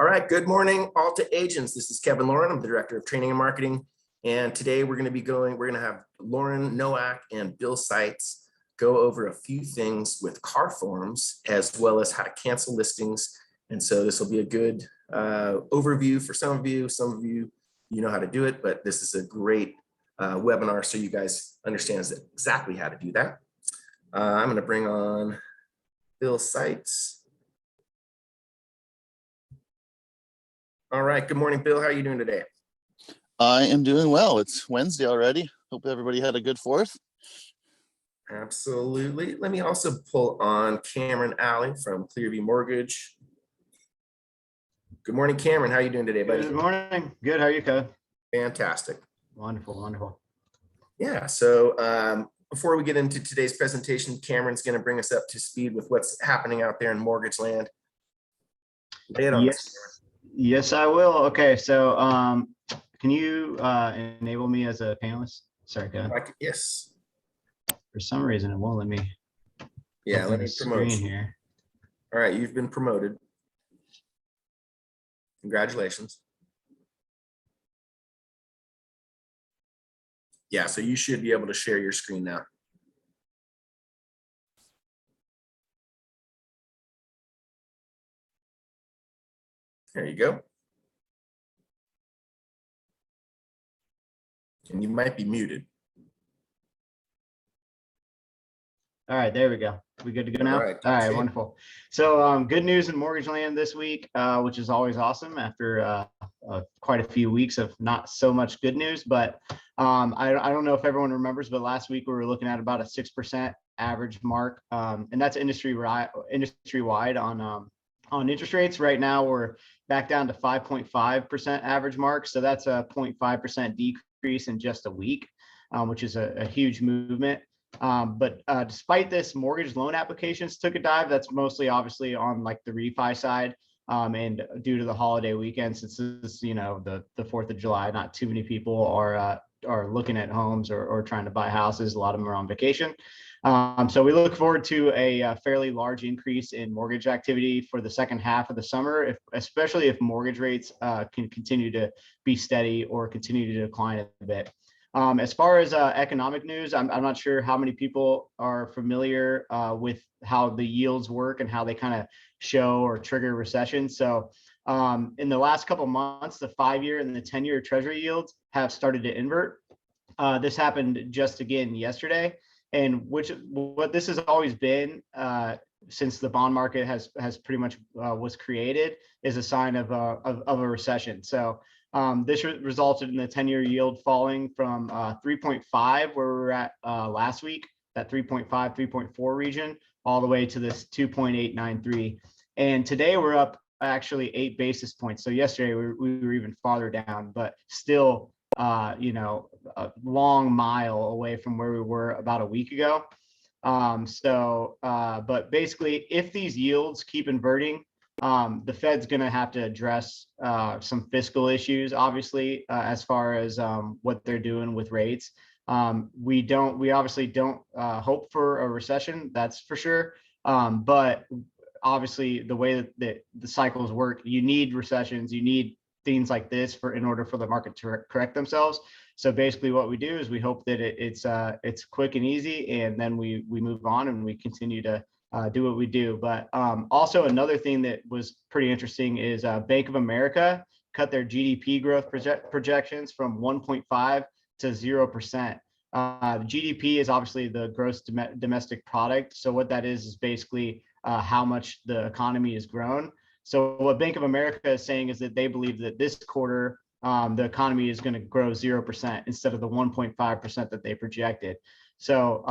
All right, good morning, all to agents. This is Kevin Lauren. I'm the Director of Training and Marketing. And today we're going to have Lauren Nowak and Bill Seitz go over a few things with C.A.R forms, as well as how to cancel listings. And so this will be a good overview for some of you. Some of you, you know how to do it, but this is a great webinar so you guys understand exactly how to do that. I'm going to bring on Bill Seitz. All right, good morning, Bill. How are you doing today? I am doing well. It's Wednesday already. Hope everybody had a good 4th. Absolutely. Let me also pull on Cameron Alley from Clearview Mortgage. Good morning, Cameron. How are you doing today, buddy? Good morning. Good. How are you, Code? Fantastic. Wonderful, wonderful. Yeah, so before we get into today's presentation, Cameron's going to bring us up to speed with what's happening out there in mortgage land. Lay it on us, Yes, I will. Okay, so can you enable me as a panelist? Sorry, Code. Yes. For some reason, it won't let me. Yeah, let me promote you here. All right, you've been promoted. Congratulations. Yeah, so you should be able to share your screen now. There you go. And you might be muted. All right, there we go. We good to go now? All right, wonderful. So good news in mortgage land this week, which is always awesome after quite a few weeks of not so much good news. But I don't know if everyone remembers, but last week we were looking at about a 6% average mark, and that's industry-wide on interest rates. Right now we're back down to 5.5% average mark, so that's a 0.5% decrease in just a week, which is a huge movement. But despite this, mortgage loan applications took a dive. That's mostly obviously on like the refi side, and due to the holiday weekend, since this is, you know, the 4th of July, not too many people are looking at homes or trying to buy houses. A lot of them are on vacation. So we look forward to a fairly large increase in mortgage activity for the second half of the summer, especially if mortgage rates can continue to be steady or continue to decline a bit. As far as economic news, I'm not sure how many people are familiar with how the yields work and how they kind of show or trigger recession. So in the last couple of months, the 5-year and the 10-year Treasury yields have started to invert. This happened just again yesterday, and what this has always been since the bond market has pretty much was created is a sign of a recession. So this resulted in the 10-year yield falling from 3.5, where we were at last week, that 3.5, 3.4 region, all the way to this 2.893. And today we're up actually 8 basis points. So yesterday we were even farther down, but still, you know, a long mile away from where we were about a week ago. But basically, if these yields keep inverting, the Fed's going to have to address some fiscal issues, obviously, as far as what they're doing with rates. We obviously don't hope for a recession, that's for sure. But obviously, the way that the cycles work, you need recessions, you need things like this in order for the market to correct themselves. So basically, what we do is we hope that it's quick and easy, and then we move on and we continue to do what we do. But also another thing that was pretty interesting is Bank of America cut their GDP growth projections from 1.5 to 0%. GDP is obviously the gross domestic product. So what that is basically how much the economy has grown. So what Bank of America is saying is that they believe that this quarter, the economy is going to grow 0% instead of the 1.5% that they projected. So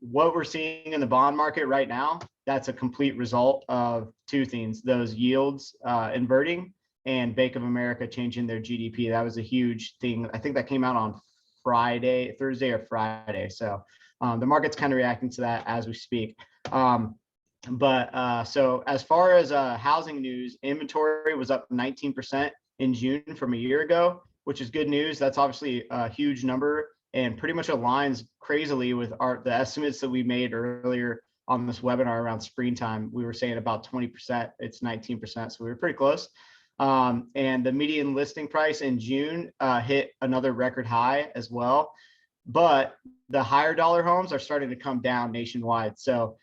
what we're seeing in the bond market right now, that's a complete result of two things: those yields inverting and Bank of America changing their GDP. That was a huge thing. I think that came out on Thursday or Friday. So the market's kind of reacting to that as we speak. So as far as housing news, inventory was up 19% in June from a year ago, which is good news. That's obviously a huge number and pretty much aligns crazily with the estimates that we made earlier on this webinar around springtime. We were saying about 20%, it's 19%, so we were pretty close. And the median listing price in June hit another record high as well. But the higher dollar homes are starting to come down nationwide. So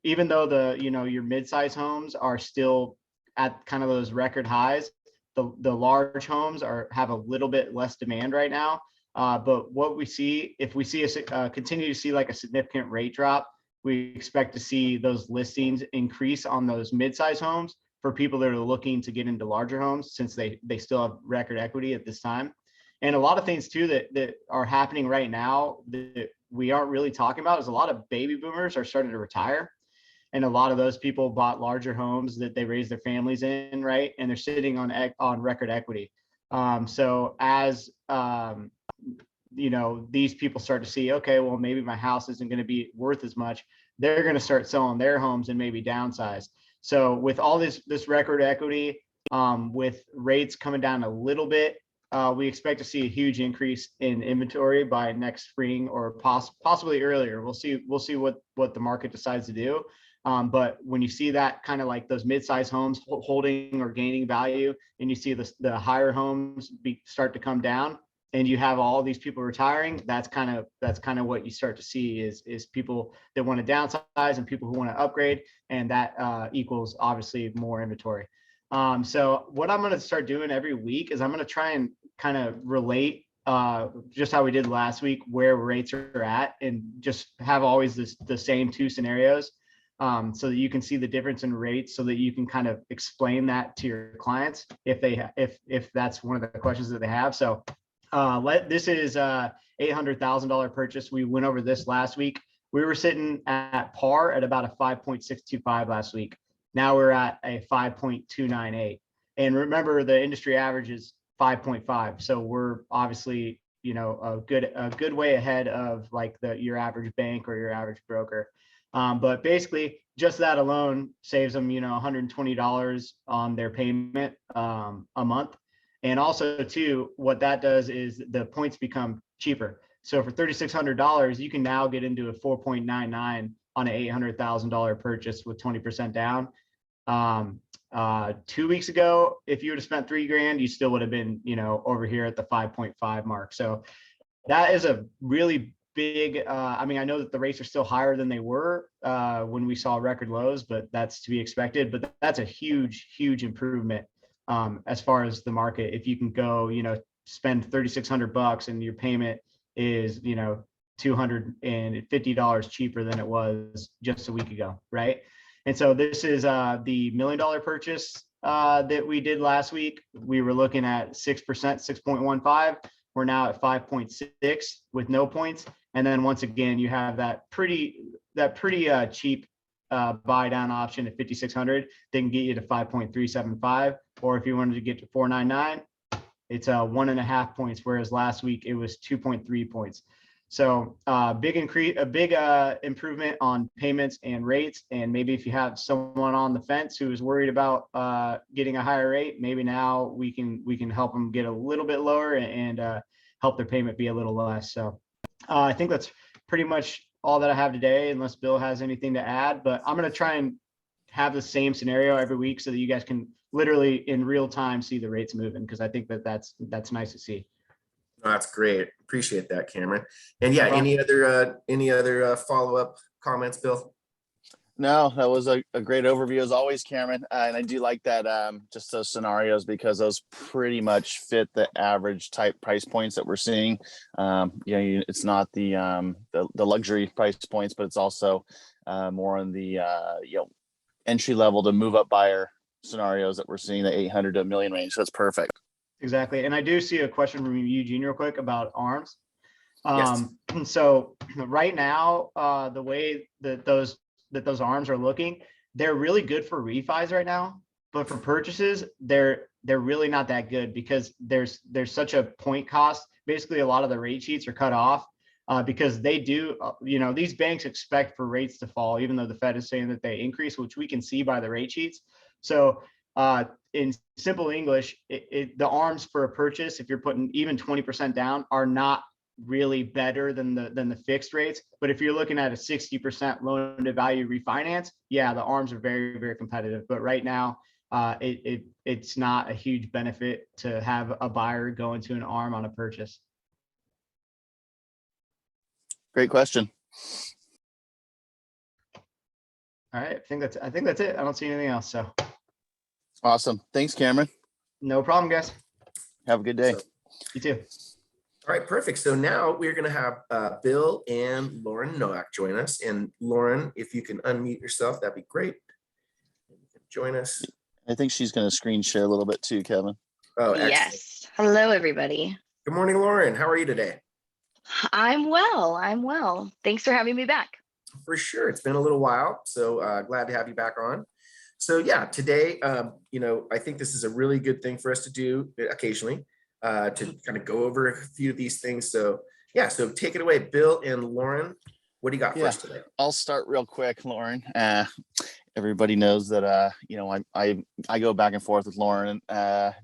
even though your mid-size homes are still at kind of those record highs, the large homes have a little bit less demand right now. But what we see, if we see continue to see like a significant rate drop, we expect to see those listings increase on those mid-size homes for people that are looking to get into larger homes, since they still have record equity at this time. And a lot of things too that are happening right now that we aren't really talking about is a lot of baby boomers are starting to retire. And a lot of those people bought larger homes that they raised their families in, right? And they're sitting on record equity. So as these people start to see, okay, well, maybe my house isn't going to be worth as much, they're going to start selling their homes and maybe downsize. So with all this record equity, with rates coming down a little bit, we expect to see a huge increase in inventory by next spring, or possibly earlier. We'll see what the market decides to do. But when you see that kind of like those mid-size homes holding or gaining value, and you see the higher homes start to come down, and you have all these people retiring, that's kind of what you start to see is people that want to downsize and people who want to upgrade, and that equals obviously more inventory. So what I'm going to start doing every week is I'm going to try and kind of relate just how we did last week, where rates are at, and just have always the same two scenarios, so that you can see the difference in rates, so that you can kind of explain that to your clients if that's one of the questions that they have. So this is $800,000 purchase. We went over this last week. We were sitting at par at about a 5.625 last week. Now we're at a 5.298. And remember, the industry average is 5.5. So we're obviously, a good way ahead of like your average bank or your average broker. But basically just that alone saves them, $120 on their payment a month. And also too, what that does is the points become cheaper. So for $3,600, you can now get into a 4.99 on an $800,000 purchase with 20% down. 2 weeks ago, if you would have spent $3,000, you still would have been, over here at the 5.5 mark. So that is a really big, I know that the rates are still higher than they were when we saw record lows, but that's to be expected. But that's a huge, huge improvement as far as the market. If you can go, spend $3,600 and your payment is, $250 cheaper than it was just a week ago, right? And so this is the $1 million purchase that we did last week. We were looking at 6%, 6.15. We're now at 5.6 with no points. And then once again, you have that pretty cheap buy down option at 5,600. They can get you to 5.375. Or if you wanted to get to 499, it's 1.5 points, whereas last week it was 2.3 points. So big improvement on payments and rates. And maybe if you have someone on the fence who is worried about getting a higher rate, maybe now we can help them get a little bit lower and help their payment be a little less. So I think that's pretty much all that I have today, unless Bill has anything to add. But I'm going to try and have the same scenario every week so that you guys can literally in real time see the rates moving, because I think that's nice to see. Oh, that's great. Appreciate that, Cameron. And yeah, any other follow-up comments, Bill? No, that was a great overview as always, Cameron. And I do like that, just those scenarios, because those pretty much fit the average type price points that we're seeing. It's not the luxury price points, but it's also more on the entry level to move up buyer scenarios that we're seeing, the 800 to $1 million range. So that's perfect. Exactly. And I do see a question from Eugene real quick about ARMs. Yes. So right now, the way that those ARMs are looking, they're really good for refis right now, but for purchases, they're really not that good, because there's such a point cost. Basically, a lot of the rate sheets are cut off because they do, these banks expect for rates to fall, even though the Fed is saying that they increase, which we can see by the rate sheets. So in simple English, the ARMs for a purchase, if you're putting even 20% down, are not really better than the fixed rates. But if you're looking at a 60% loan to value refinance, yeah, the ARMs are very, very competitive. But right now, it's not a huge benefit to have a buyer go into an ARM on a purchase. Great question. All right, I think that's it. I don't see anything else. So Awesome. Thanks, Cameron. no problem, guys. Have a good day. So, You too. all right, perfect. So now we're going to have Bill and Lauren Nowak join us. And Lauren, if you can unmute yourself, that'd be great. Join us. I think she's going to screen share a little bit too, Kevin. Oh, excellent. Yes. Hello, everybody. Good morning, Lauren. How are you today? I'm well. I'm well. Thanks for having me back. For sure. It's been a little while. So glad to have you back on. So yeah, today, I think this is a really good thing for us to do occasionally to kind of go over a few of these things. So yeah, so take it away, Bill and Lauren. What do you got for us today? I'll start real quick, Lauren. Everybody knows that I go back and forth with Lauren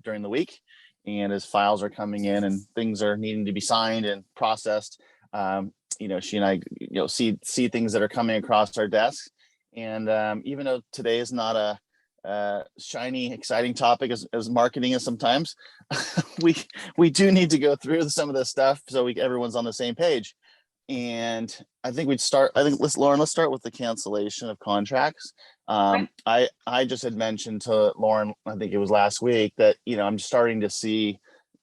during the week, and as files are coming in and things are needing to be signed and processed, she and I see things that are coming across our desk. And even though today is not a shiny, exciting topic as marketing is sometimes, we do need to go through some of this stuff so everyone's on the same page. And I think let's start with the cancellation of contracts. I just had mentioned to Lauren, I think it was last week, that I'm starting to see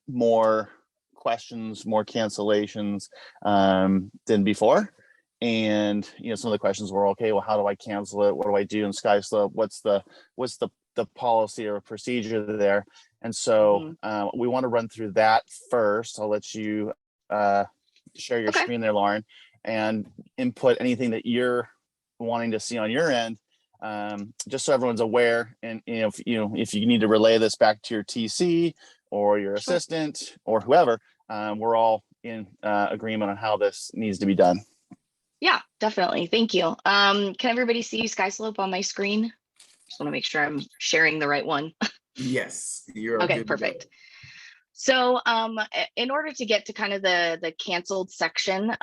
more questions, more cancellations than before. And some of the questions were, okay, well, how do I cancel it? What do I do in SkySlope? What's the policy or procedure there? And so we want to run through that first. I'll let you share your screen there, Lauren, and input anything that you're wanting to see on your end, just so everyone's aware. And if you need to relay this back to your TC or your assistant or whoever, we're all in agreement on how this needs to be done. Yeah, definitely. Thank you. Can everybody see SkySlope on my screen? Just want to make sure I'm sharing the right one. Yes, you're okay, perfect. So in order to get to kind of the canceled section,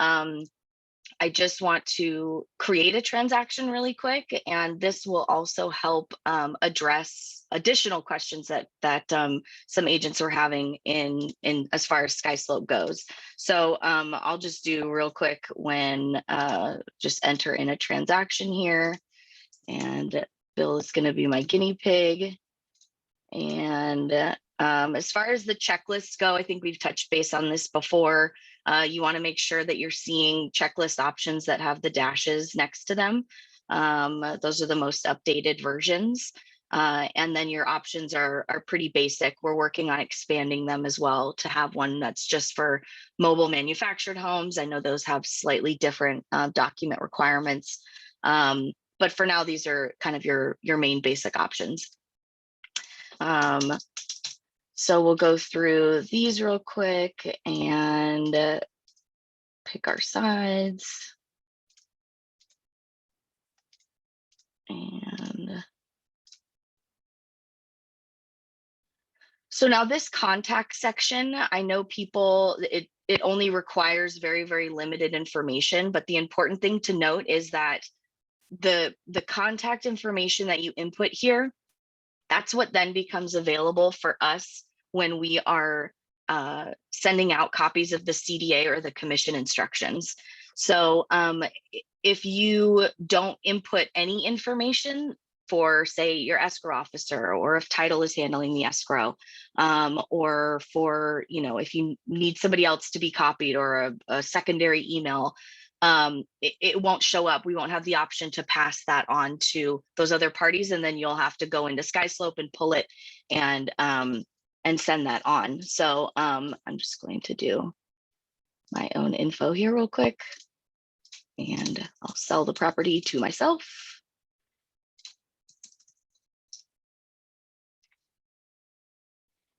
I just want to create a transaction really quick, and this will also help address additional questions that some agents are having in as far as SkySlope goes. So I'll just do real quick when just enter in a transaction here, and Bill is going to be my guinea pig. And as far as the checklists go, I think we've touched base on this before. You want to make sure that you're seeing checklist options that have the dashes next to them. Those are the most updated versions. And then your options are pretty basic. We're working on expanding them as well to have one that's just for mobile manufactured homes. I know those have slightly different document requirements. But for now, these are kind of your main basic options. So we'll go through these real quick and pick our sides. And so now this contact section, I know people, it only requires very, very limited information, but the important thing to note is that the contact information that you input here, that's what then becomes available for us when we are sending out copies of the CDA or the commission instructions. So if you don't input any information for, say, your escrow officer, or if title is handling the escrow, or for, if you need somebody else to be copied or a secondary email, it won't show up. We won't have the option to pass that on to those other parties, and then you'll have to go into SkySlope and pull it and send that on. So I'm just going to do my own info here real quick, and I'll sell the property to myself.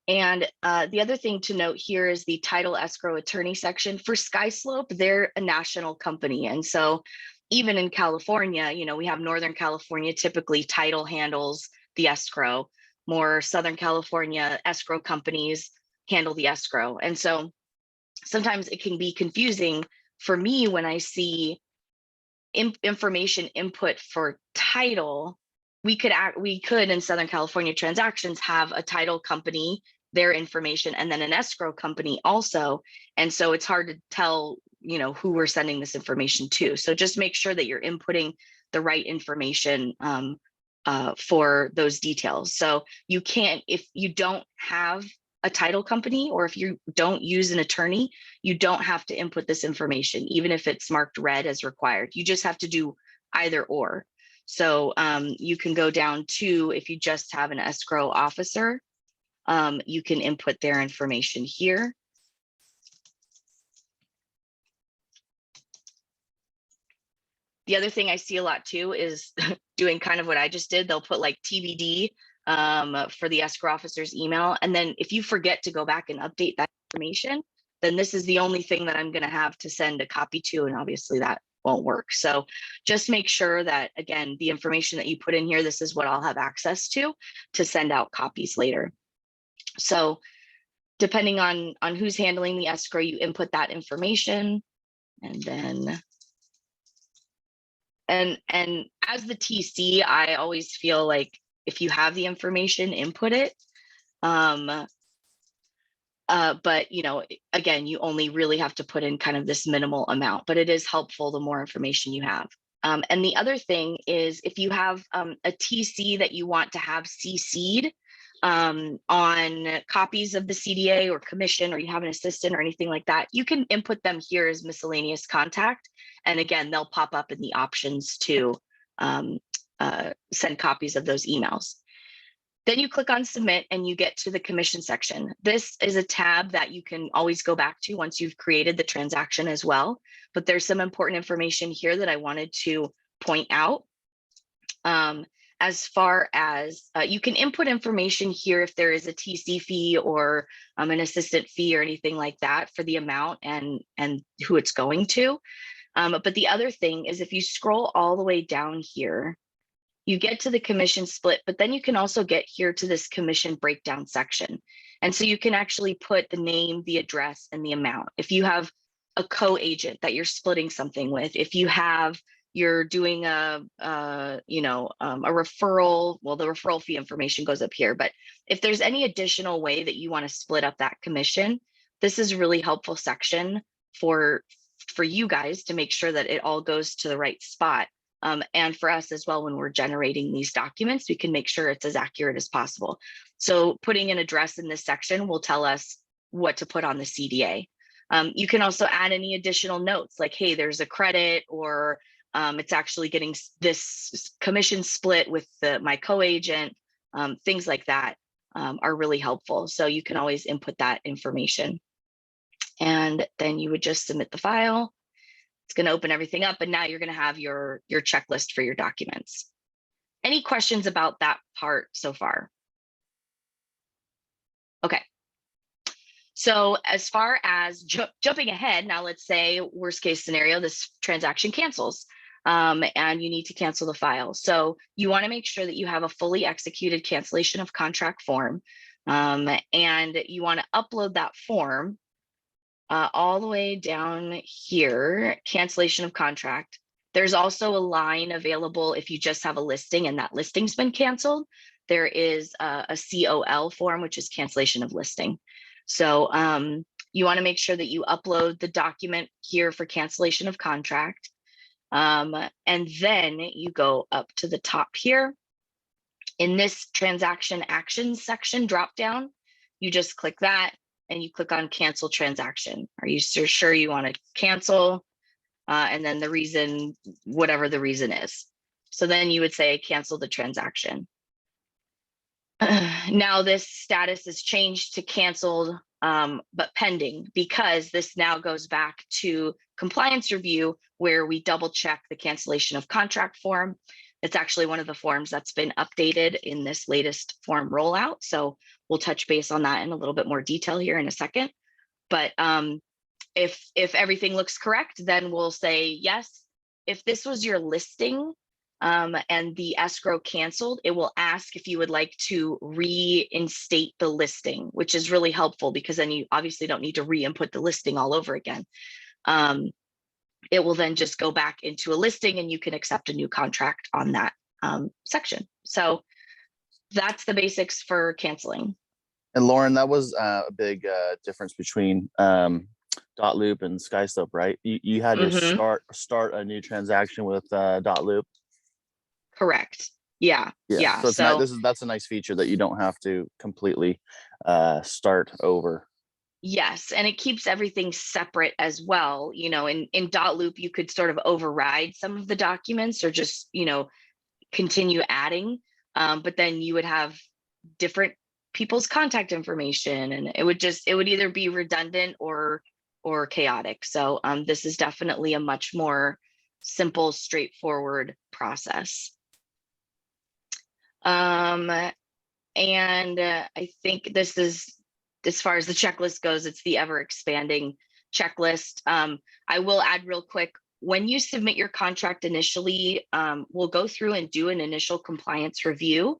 And the other thing to note here is the title escrow attorney section. For SkySlope, they're a national company. And so even in California, we have Northern California, typically title handles the escrow. More Southern California escrow companies handle the escrow. And so sometimes it can be confusing for me when I see information input for title we could in Southern California transactions have a title company, their information, and then an escrow company also. And so it's hard to tell, who we're sending this information to. So just make sure that you're inputting the right information for those details. So you can't, if you don't have a title company, or if you don't use an attorney, you don't have to input this information, even if it's marked red as required. You just have to do either or. So you can go down to, if you just have an escrow officer, you can input their information here. The other thing I see a lot too is doing kind of what I just did. They'll put like TBD for the escrow officer's email. And then if you forget to go back and update that information, then this is the only thing that I'm going to have to send a copy to. And obviously that won't work. So just make sure that, again, the information that you put in here, this is what I'll have access to send out copies later. So depending on who's handling the escrow, you input that information, and then and as the TC, I always feel like if you have the information, input it. But again, you only really have to put in kind of this minimal amount, but it is helpful the more information you have. And the other thing is, if you have a TC that you want to have CC'd on copies of the CDA or commission, or you have an assistant or anything like that, you can input them here as miscellaneous contact. And again, they'll pop up in the options to send copies of those emails. Then you click on submit and you get to the commission section. This is a tab that you can always go back to once you've created the transaction as well. But there's some important information here that I wanted to point out. As far as you can input information here if there is a TC fee or an assistant fee or anything like that for the amount and who it's going to. But the other thing is, if you scroll all the way down here, you get to the commission split, but then you can also get here to this commission breakdown section. And so you can actually put the name, the address, and the amount. If you have a co-agent that you're splitting something with, if you're doing a referral, well, the referral fee information goes up here, but if there's any additional way that you want to split up that commission, this is a really helpful section for you guys to make sure that it all goes to the right spot. And for us as well, when we're generating these documents, we can make sure it's as accurate as possible. So putting an address in this section will tell us what to put on the CDA. You can also add any additional notes like, hey, there's a credit, or it's actually getting this commission split with my co-agent. Things like that are really helpful. So you can always input that information. And then you would just submit the file. It's going to open everything up, and now you're going to have your checklist for your documents. Any questions about that part so far? Okay. So as far as jumping ahead, now let's say worst case scenario, this transaction cancels and you need to cancel the file. So you want to make sure that you have a fully executed cancellation of contract form, and you want to upload that form all the way down here, cancellation of contract. There's also a line available if you just have a listing and that listing's been canceled. There is a COL form, which is cancellation of listing. So you want to make sure that you upload the document here for cancellation of contract. And then you go up to the top here. In this transaction actions section drop down, you just click that and you click on cancel transaction. Are you sure you want to cancel? And then the reason, whatever the reason is. So then you would say cancel the transaction. Now this status is changed to canceled, but pending, because this now goes back to compliance review, where we double check the cancellation of contract form. It's actually one of the forms that's been updated in this latest form rollout. So we'll touch base on that in a little bit more detail here in a second. But if everything looks correct, then we'll say yes. If this was your listing and the escrow canceled, it will ask if you would like to reinstate the listing, which is really helpful because then you obviously don't need to re-input the listing all over again. It will then just go back into a listing and you can accept a new contract on that section. So that's the basics for canceling. And Lauren, that was a big difference between dot loop and SkySlope, right? You had to start a new transaction with dot loop. Correct. Yeah. So it's nice. That's a nice feature that you don't have to completely start over. Yes, and it keeps everything separate as well. You know, in dot loop, you could sort of override some of the documents or just, you know, continue adding, but then you would have different people's contact information, and it would either be redundant or chaotic. So this is definitely a much more simple, straightforward process. And I think this is, as far as the checklist goes, it's the ever expanding checklist. I will add real quick, when you submit your contract initially, we'll go through and do an initial compliance review.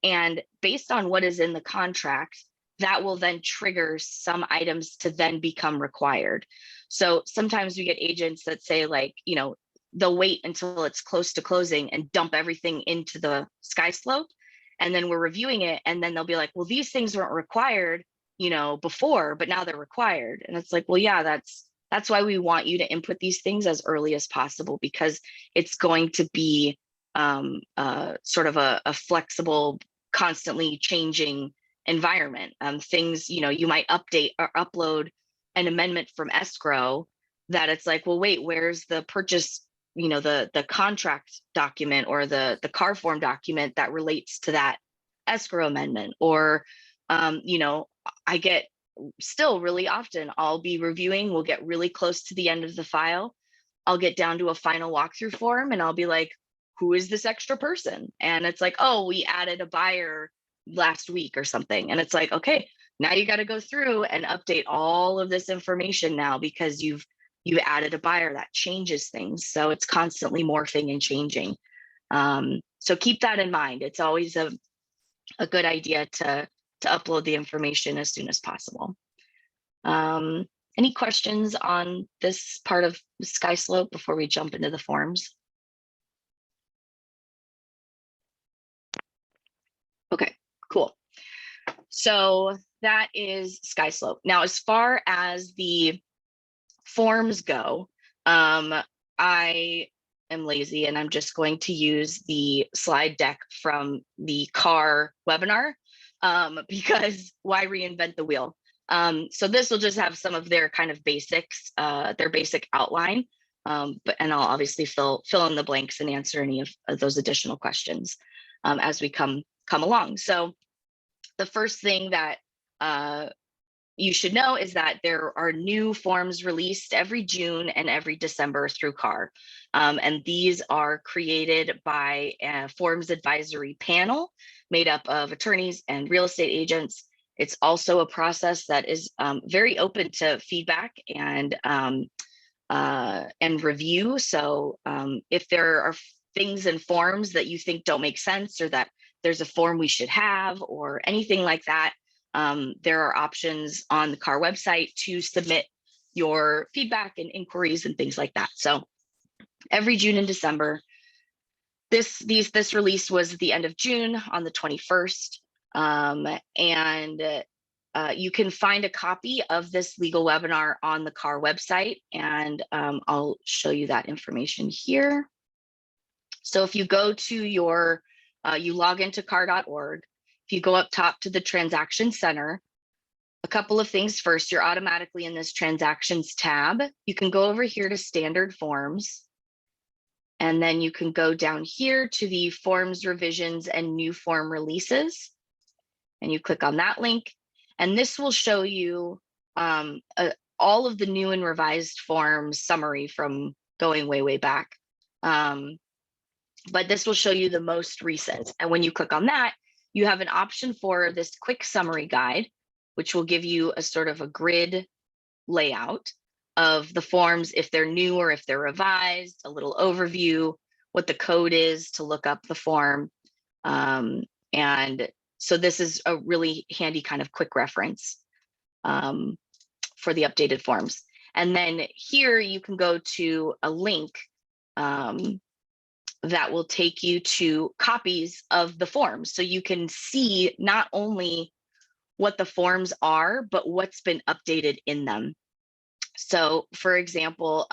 And based on what is in the contract, that will then trigger some items to then become required. So sometimes we get agents that say, like, you know, they'll wait until it's close to closing and dump everything into the SkySlope. And then we're reviewing it. And then they'll be like, well, these things weren't required, you know, before, but now they're required. And it's like, well, yeah, that's why we want you to input these things as early as possible, because it's going to be sort of a flexible, constantly changing environment. Things, you know, you might update or upload an amendment from escrow that it's like, well, wait, where's the purchase, you know, the contract document or the C.A.R form document that relates to that escrow amendment? Or, you know, I get still really often, I'll be reviewing, we'll get really close to the end of the file. I'll get down to a final walkthrough form and I'll be like, who is this extra person? And it's like, oh, we added a buyer last week or something. And it's like, okay, now you got to go through and update all of this information now because you've added a buyer. That changes things. So it's constantly morphing and changing. So keep that in mind. It's always a good idea to upload the information as soon as possible. Any questions on this part of SkySlope before we jump into the forms? Okay, cool. So that is SkySlope. Now, as far as the forms go, I am lazy and I'm just going to use the slide deck from the C.A.R webinar, because why reinvent the wheel? So this will just have some of their kind of basics, their basic outline, and I'll obviously fill in the blanks and answer any of those additional questions as we come along. So the first thing that you should know is that there are new forms released every June and every December through C.A.R. And these are created by a forms advisory panel made up of attorneys and real estate agents. It's also a process that is very open to feedback and review. So if there are things in forms that you think don't make sense, or that there's a form we should have, or anything like that, there are options on the C.A.R website to submit your feedback and inquiries and things like that. So every June and December, this release was at the end of June on the 21st. You can find a copy of this legal webinar on the C.A.R website, and I'll show you that information here. So if you go to your, you log into CAR.org, if you go up top to the Transaction Center, a couple of things first, you're automatically in this Transactions tab. You can go over here to Standard Forms, and then you can go down here to the Forms Revisions and New Form Releases, and you click on that link, and this will show you all of the new and revised forms summary from going way back. But this will show you the most recent. And when you click on that, you have an option for this quick summary guide, which will give you a sort of a grid layout of the forms, if they're new or if they're revised, a little overview, what the code is to look up the form. And so this is a really handy kind of quick reference for the updated forms. And then here you can go to a link that will take you to copies of the forms. So you can see not only what the forms are, but what's been updated in them. So for example,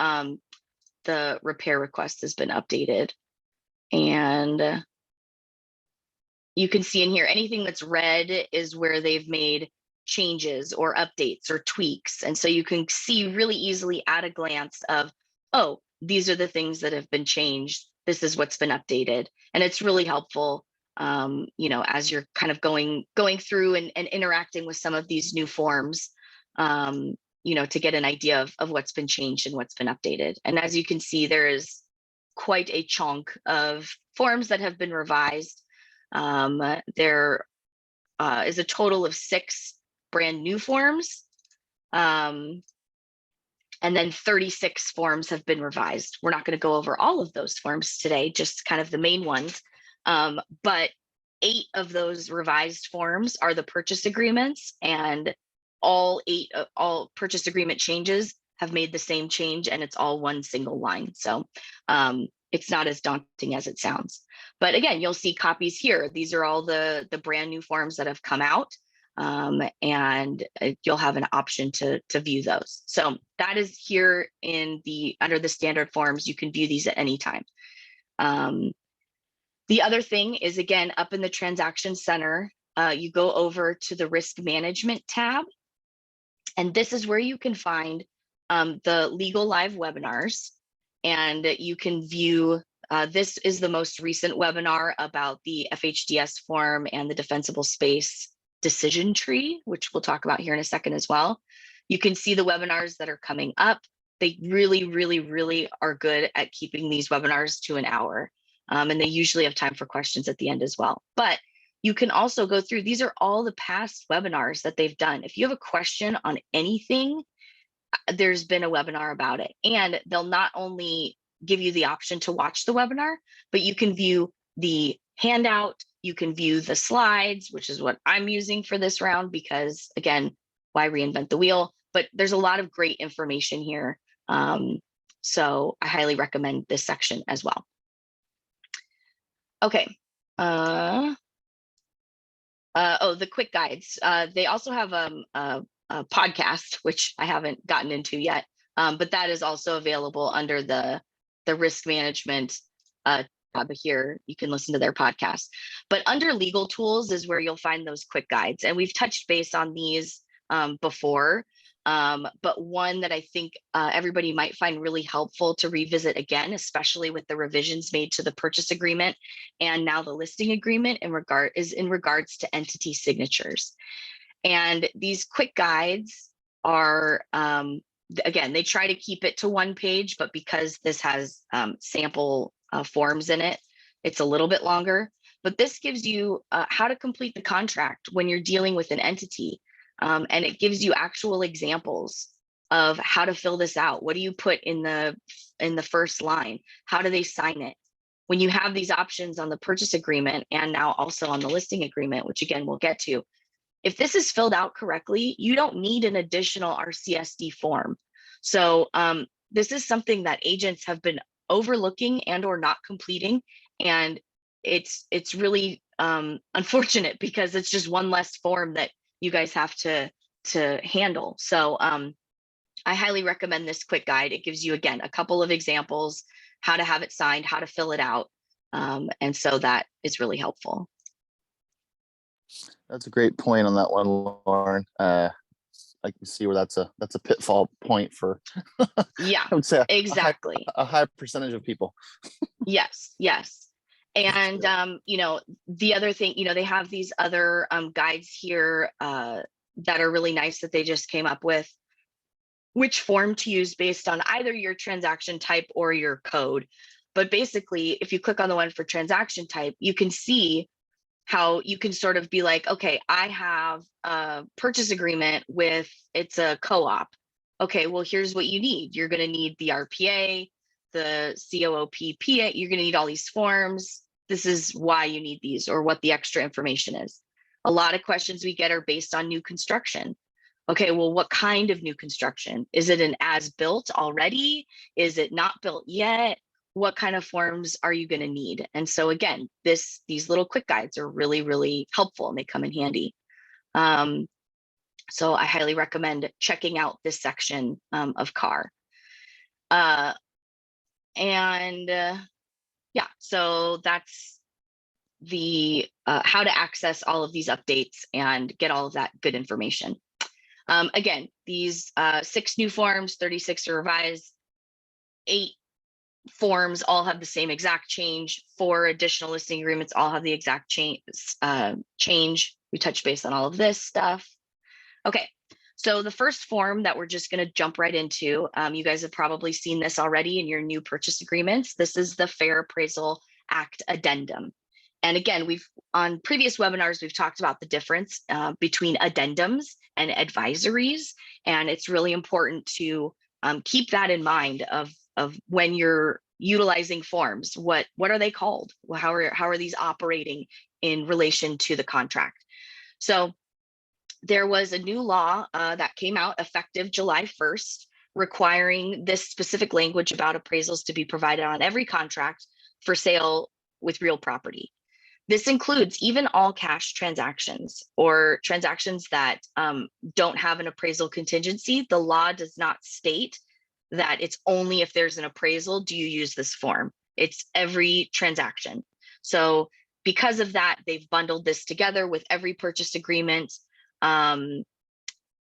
the repair request has been updated, and you can see in here, anything that's red is where they've made changes or updates or tweaks. And so you can see really easily at a glance of, oh, these are the things that have been changed. This is what's been updated. And it's really helpful, you know, as you're kind of going through and interacting with some of these new forms, you know, to get an idea of what's been changed and what's been updated. And as you can see, there is quite a chunk of forms that have been revised. There is a total of 6 brand new forms. And then 36 forms have been revised. We're not going to go over all of those forms today, just kind of the main ones. But 8 of those revised forms are the purchase agreements, and all purchase agreement changes have made the same change, and it's all one single line. So it's not as daunting as it sounds. But again, you'll see copies here. These are all the brand new forms that have come out, and you'll have an option to view those. So that is here in under the standard forms. You can view these at any time. The other thing is, again, up in the transaction center, you go over to the risk management tab, and this is where you can find the legal live webinars, and you can view, this is the most recent webinar about the FHDS form and the defensible space decision tree, which we'll talk about here in a second as well. You can see the webinars that are coming up. They really, really, really are good at keeping these webinars to an hour. And they usually have time for questions at the end as well. But you can also go through, these are all the past webinars that they've done. If you have a question on anything, there's been a webinar about it. And they'll not only give you the option to watch the webinar, but you can view the handout, you can view the slides, which is what I'm using for this round, because again, why reinvent the wheel? But there's a lot of great information here. So I highly recommend this section as well. Okay. Oh, the quick guides. They also have a podcast, which I haven't gotten into yet, but that is also available under the risk management tab here. You can listen to their podcast. But under legal tools is where you'll find those quick guides. And we've touched base on these before, but one that I think everybody might find really helpful to revisit again, especially with the revisions made to the purchase agreement and now the listing agreement in regards to entity signatures. And these quick guides are, again, they try to keep it to one page, but because this has sample forms in it, it's a little bit longer. But this gives you how to complete the contract when you're dealing with an entity. And it gives you actual examples of how to fill this out. What do you put in the first line? How do they sign it? When you have these options on the purchase agreement and now also on the listing agreement, which again, we'll get to, if this is filled out correctly, you don't need an additional RCSD form. So this is something that agents have been overlooking and or not completing. And it's really unfortunate because it's just one less form that you guys have to handle. So I highly recommend this quick guide. It gives you, again, a couple of examples, how to have it signed, how to fill it out. And so that is really helpful. That's a great point on that one, Lauren. I can see where that's a pitfall point for Yeah, I would say exactly. a high percentage of people. Yes. And you know, the other thing, you know, they have these other guides here that are really nice that they just came up with, which form to use based on either your transaction type or your code. But basically, if you click on the one for transaction type, you can see how you can sort of be like, okay, I have a purchase agreement with, it's a co-op. Okay, well, here's what you need. You're going to need the RPA, the COOPPA, you're going to need all these forms. This is why you need these or what the extra information is. A lot of questions we get are based on new construction. Okay, well, what kind of new construction? Is it an as-built already? Is it not built yet? what kind of forms are you going to need? And so again, these little quick guides are really, really helpful and they come in handy. So I highly recommend checking out this section of C.A.R. Yeah, so that's the how to access all of these updates and get all of that good information. Again, these 6 new forms, 36 are revised, 8 forms all have the same exact change, 4 additional listing agreements all have the exact change. We touch base on all of this stuff. Okay, so the first form that we're just going to jump right into, you guys have probably seen this already in your new purchase agreements. This is the Fair Appraisal Act Addendum. And again, on previous webinars, we've talked about the difference between addendums and advisories. And it's really important to keep that in mind of when you're utilizing forms. What are they called? Well, how are these operating in relation to the contract? So there was a new law that came out effective July 1st, requiring this specific language about appraisals to be provided on every contract for sale with real property. This includes even all cash transactions or transactions that don't have an appraisal contingency. The law does not state that it's only if there's an appraisal do you use this form. It's every transaction. So because of that, they've bundled this together with every purchase agreement. And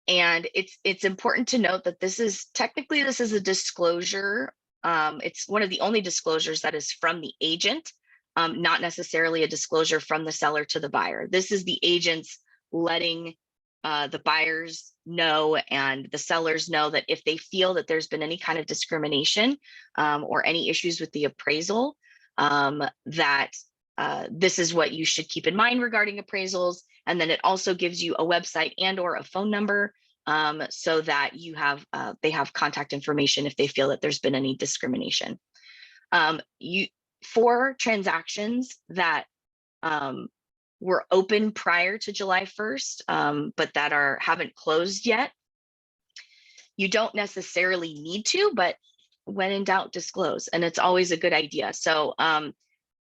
it's important to note that this is a disclosure. It's one of the only disclosures that is from the agent, not necessarily a disclosure from the seller to the buyer. This is the agents letting the buyers know and the sellers know that if they feel that there's been any kind of discrimination or any issues with the appraisal, that this is what you should keep in mind regarding appraisals. And then it also gives you a website and or a phone number so that you have they have contact information if they feel that there's been any discrimination. For transactions that were open prior to July 1st, but that haven't closed yet, you don't necessarily need to, but when in doubt, disclose. And it's always a good idea. So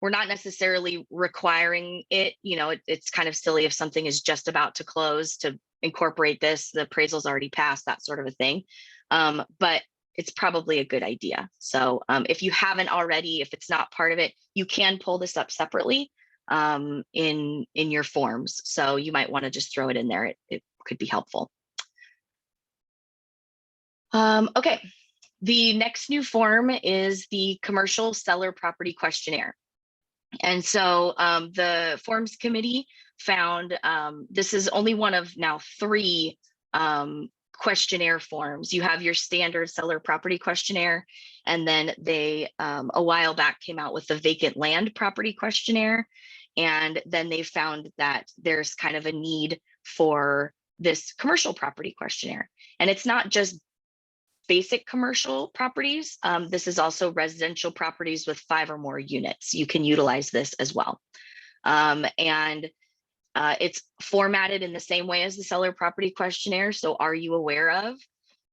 we're not necessarily requiring it. You know, it's kind of silly if something is just about to close to incorporate this, the appraisal's already passed, that sort of a thing. But it's probably a good idea. So if you haven't already, if it's not part of it, you can pull this up separately in your forms. So you might want to just throw it in there. It could be helpful. Okay, the next new form is the Commercial Seller Property Questionnaire. And so the Forms Committee found this is only one of now 3 questionnaire forms. You have your standard seller property questionnaire, and then they a while back came out with the vacant land property questionnaire. And then they found that there's kind of a need for this commercial property questionnaire. And it's not just basic commercial properties. This is also residential properties with 5 or more units. You can utilize this as well. It's formatted in the same way as the seller property questionnaire. So are you aware of?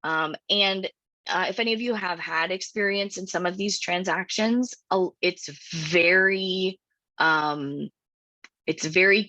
If any of you have had experience in some of these transactions, it's very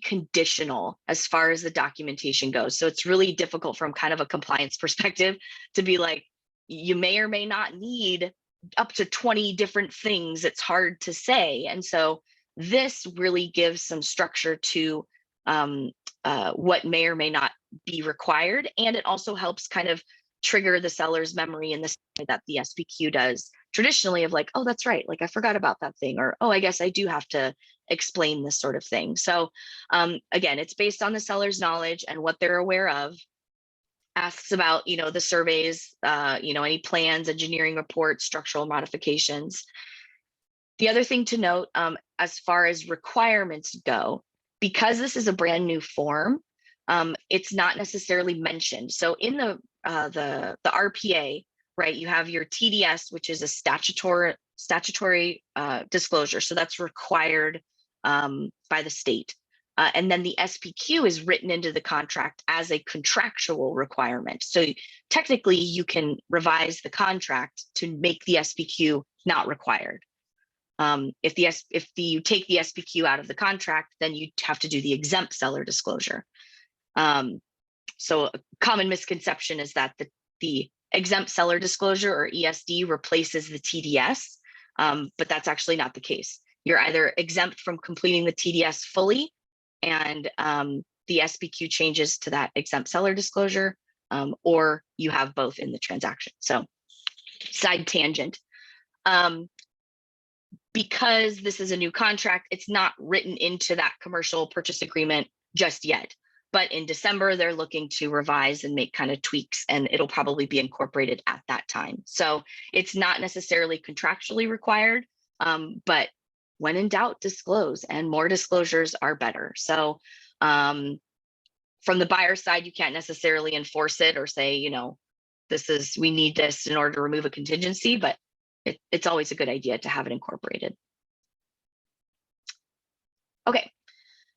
conditional as far as the documentation goes. So it's really difficult from kind of a compliance perspective to be like, you may or may not need up to 20 different things. It's hard to say. And so this really gives some structure to what may or may not be required. And it also helps kind of trigger the seller's memory in the way that the SPQ does traditionally of like, oh, that's right. Like I forgot about that thing, or, oh, I guess I do have to explain this sort of thing. So again, it's based on the seller's knowledge and what they're aware of. Asks about, the surveys, any plans, engineering reports, structural modifications. The other thing to note, as far as requirements go, because this is a brand new form, it's not necessarily mentioned. So in the RPA, right, you have your TDS, which is a statutory disclosure. So that's required by the state. And then the SPQ is written into the contract as a contractual requirement. So technically you can revise the contract to make the SPQ not required. If you take the SPQ out of the contract, then you have to do the exempt seller disclosure. So a common misconception is that the exempt seller disclosure, or ESD, replaces the TDS, but that's actually not the case. You're either exempt from completing the TDS fully, and the SPQ changes to that exempt seller disclosure, or you have both in the transaction. So side tangent. Because this is a new contract, it's not written into that commercial purchase agreement just yet. But in December, they're looking to revise and make kind of tweaks, and it'll probably be incorporated at that time. So it's not necessarily contractually required, but when in doubt, disclose, and more disclosures are better. So from the buyer side, you can't necessarily enforce it or say, you know, we need this in order to remove a contingency, but it's always a good idea to have it incorporated. Okay,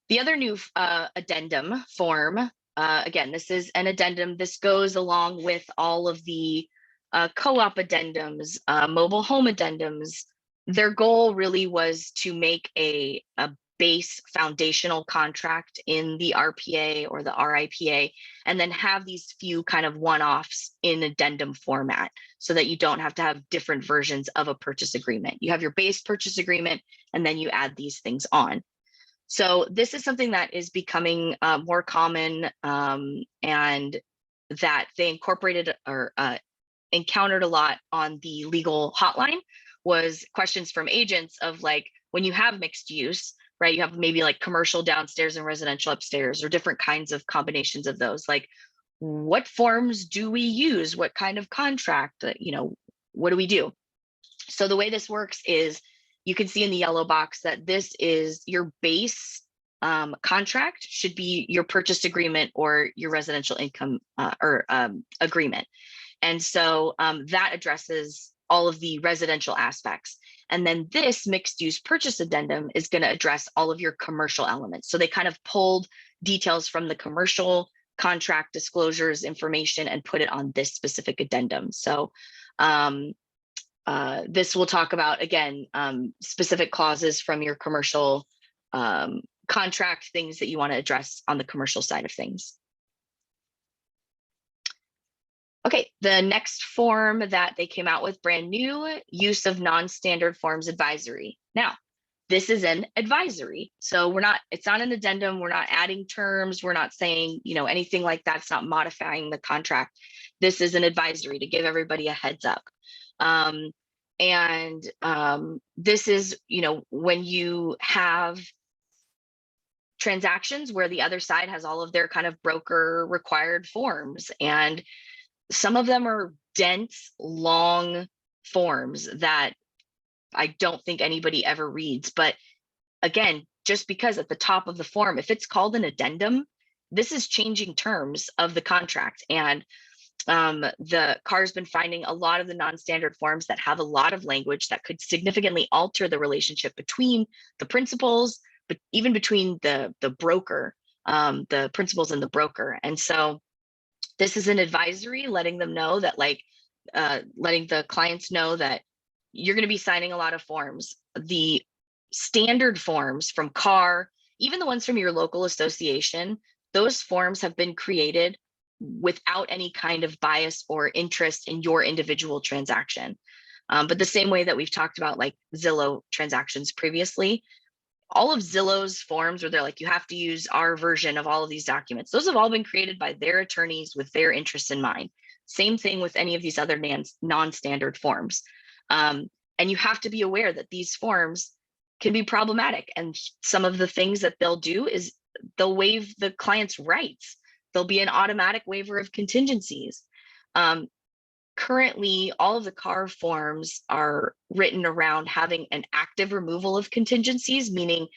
the other new addendum form, again, this is an addendum. This goes along with all of the co-op addendums, mobile home addendums. Their goal really was to make a base foundational contract in the RPA or the RIPA, and then have these few kind of one-offs in addendum format so that you don't have to have different versions of a purchase agreement. You have your base purchase agreement, and then you add these things on. So this is something that is becoming more common, and that they incorporated or encountered a lot on the legal hotline was questions from agents of like, when you have mixed use, right? You have maybe like commercial downstairs and residential upstairs, or different kinds of combinations of those. Like, what forms do we use? What kind of contract, you know, what do we do? So the way this works is, you can see in the yellow box that this is your base contract should be your purchase agreement or your residential income agreement. And so that addresses all of the residential aspects. And then this mixed use purchase addendum is going to address all of your commercial elements. So they kind of pulled details from the commercial contract disclosures information and put it on this specific addendum. So this will talk about, again, specific clauses from your commercial contract, things that you want to address on the commercial side of things. Okay, the next form that they came out with, brand new, use of non-standard forms advisory. Now, this is an advisory. So it's not an addendum. We're not adding terms. We're not saying, you know, anything like that. It's not modifying the contract. This is an advisory to give everybody a heads up. This is, you know, when you have transactions where the other side has all of their kind of broker required forms, and some of them are dense, long forms that I don't think anybody ever reads. But again, just because at the top of the form, if it's called an addendum, this is changing terms of the contract. And the CAR has been finding a lot of the non-standard forms that have a lot of language that could significantly alter the relationship between the principals, but even between the broker, the principals and the broker. And so this is an advisory, letting them know that, like, letting the clients know that you're going to be signing a lot of forms. The standard forms from CAR, even the ones from your local association, those forms have been created without any kind of bias or interest in your individual transaction. But the same way that we've talked about like Zillow transactions previously, all of Zillow's forms where they're like, you have to use our version of all of these documents, those have all been created by their attorneys with their interests in mind. Same thing with any of these other non-standard forms. And you have to be aware that these forms can be problematic. And some of the things that they'll do is they'll waive the client's rights. There'll be an automatic waiver of contingencies. Currently, all of the CAR forms are written around having an active removal of contingencies, meaning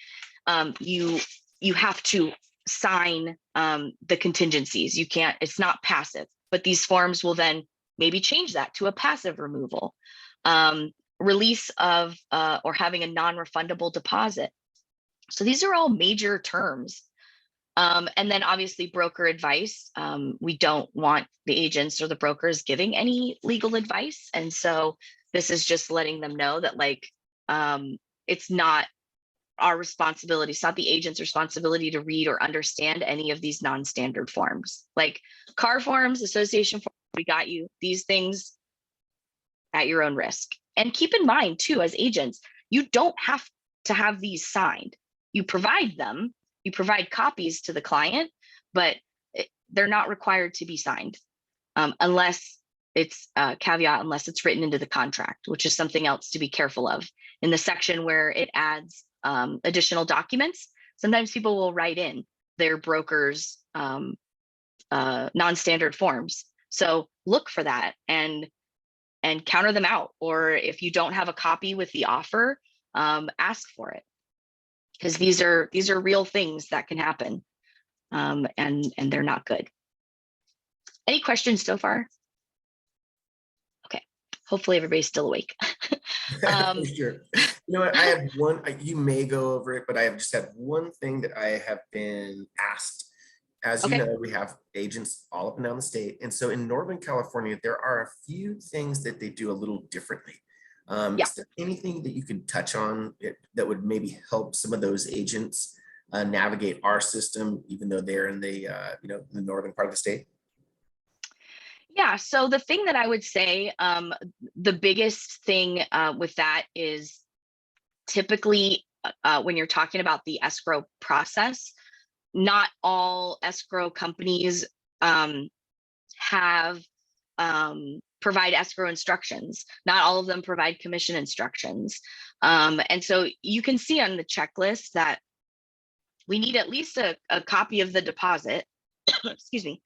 you have to sign the contingencies. You can't, it's not passive, but these forms will then maybe change that to a passive removal. Release of or having a non-refundable deposit. So these are all major terms. And then obviously broker advice. We don't want the agents or the brokers giving any legal advice. And so this is just letting them know that, like, it's not our responsibility. It's not the agent's responsibility to read or understand any of these non-standard forms. Like CAR forms, association forms, we got you. These things at your own risk. And keep in mind too, as agents, you don't have to have these signed. You provide them, you provide copies to the client, but they're not required to be signed unless it's a caveat, unless it's written into the contract, which is something else to be careful of. In the section where it adds additional documents, sometimes people will write in their broker's non-standard forms. So look for that and counter them out. Or if you don't have a copy with the offer, ask for it, because these are real things that can happen, and they're not good. Any questions so far? Okay, hopefully everybody's still awake. Sure. You know what? I have one, you may go over it, but I have just had one thing that I have been asked. As you Okay. know, we have agents all up and down the state. And so in Northern California, there are a few things that they do a little differently. Yeah. Is there anything that you could touch on that would maybe help some of those agents navigate our system, even though they're in the, the northern part of the state? Yeah, so the thing that I would say, the biggest thing with that is typically when you're talking about the escrow process, not all escrow companies have provide escrow instructions. Not all of them provide commission instructions. And so you can see on the checklist that we need at least a copy of the deposit, excuse me.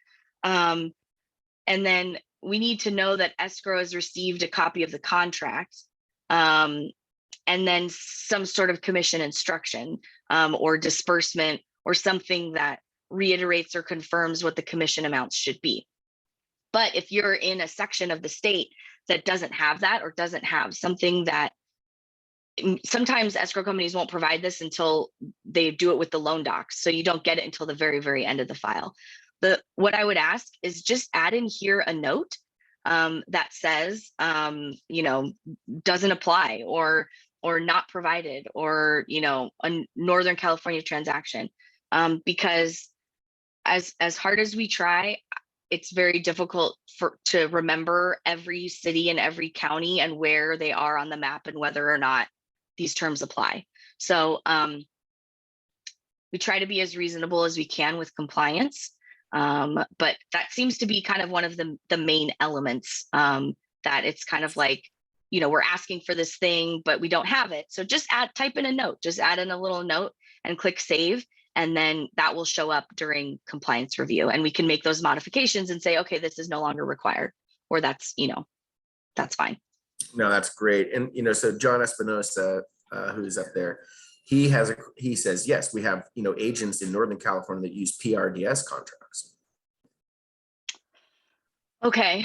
And then we need to know that escrow has received a copy of the contract, and then some sort of commission instruction or disbursement or something that reiterates or confirms what the commission amounts should be. But if you're in a section of the state that doesn't have that, or doesn't have something that, sometimes escrow companies won't provide this until they do it with the loan docs. So you don't get it until the very, very end of the file. What I would ask is just add in here a note that says, doesn't apply or not provided, or, a Northern California transaction. Because as hard as we try, it's very difficult to remember every city and every county and where they are on the map and whether or not these terms apply. So we try to be as reasonable as we can with compliance. But that seems to be kind of one of the main elements, that it's kind of like, we're asking for this thing, but we don't have it. So just type in a note, just add in a little note and click save. And then that will show up during compliance review, and we can make those modifications and say, okay, this is no longer required, or that's fine. No, that's great. And, so John Espinosa, who's up there, he says, yes, we have, agents in Northern California that use PRDS contracts. Okay.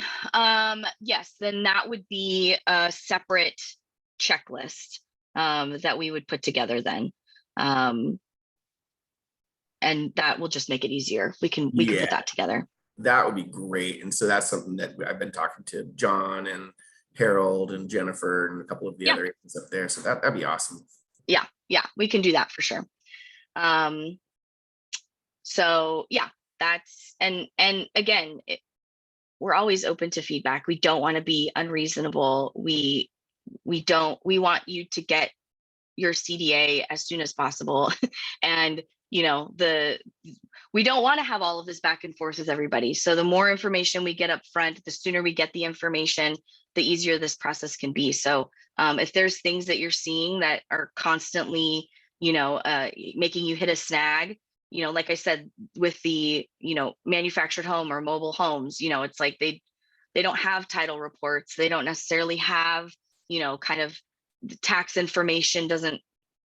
Yes, then that would be a separate checklist that we would put together then. And that will just make it easiasier. We can put that together. That would be great. And so that's something that I've been talking to John and Harold and Jennifer and a couple of the other agents up there. So that'd be awesome. Yeah, we can do that for sure. So yeah, that's, and again, we're always open to feedback. We don't want to be unreasonable. We want you to get your CDA as soon as possible. And we don't want to have all of this back and forth with everybody. So the more information we get up front, the sooner we get the information, the easier this process can be. So if there's things that you're seeing that are constantly, making you hit a snag, like I said, with the, manufactured home or mobile homes, it's like they don't have title reports. They don't necessarily have, kind of the tax information doesn't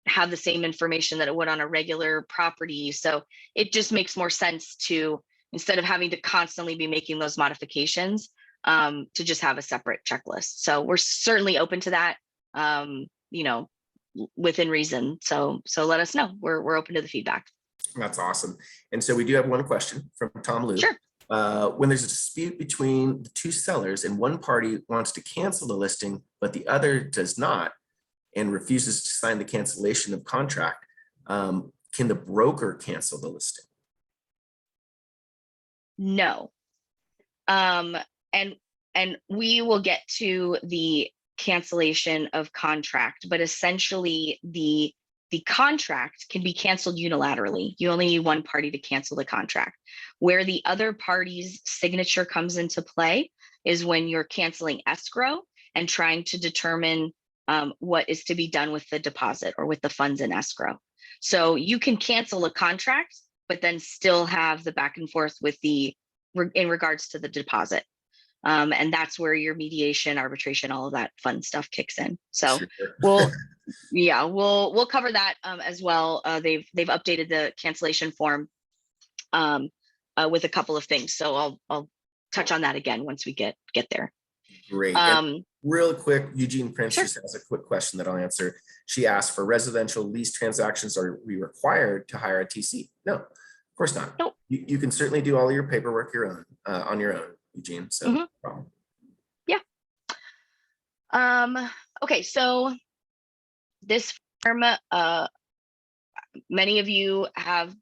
have the same information that it would on a regular property. So it just makes more sense to, instead of having to constantly be making those modifications, to just have a separate checklist. So we're certainly open to that, within reason. So let us know. We're open to the feedback. That's awesome. And so we do have one question from Tom Liu. Sure. When there's a dispute between the two sellers and one party wants to cancel the listing, but the other does not, and refuses to sign the cancellation of contract, can the broker cancel the listing? No. And we will get to the cancellation of contract, but essentially the contract can be canceled unilaterally. You only need one party to cancel the contract. Where the other party's signature comes into play is when you're canceling escrow and trying to determine what is to be done with the deposit or with the funds in escrow. So you can cancel a contract, but then still have the back and forth with in regards to the deposit. And that's where your mediation, arbitration, all of that fun stuff kicks in. So Sure. we'll cover that as well. They've updated the cancellation form with a couple of things. So I'll touch on that again once we get there. Great. And real quick, Eugene Prince Sure. just has a quick question that I'll answer. She asked, for residential lease transactions, are we required to hire a TC? No, of course not. Nope. You can certainly do all your paperwork on your own, Eugene. So no problem. Yeah. Okay, so this form, many of you have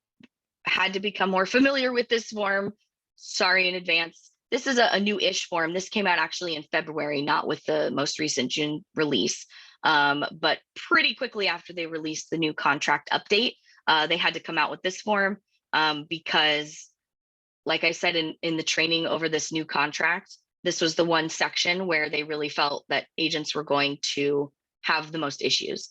had to become more familiar with this form. Sorry in advance. This is a new-ish form. This came out actually in February, not with the most recent June release. But pretty quickly after they released the new contract update, they had to come out with this form because, like I said in the training over this new contract, this was the one section where they really felt that agents were going to have the most issues.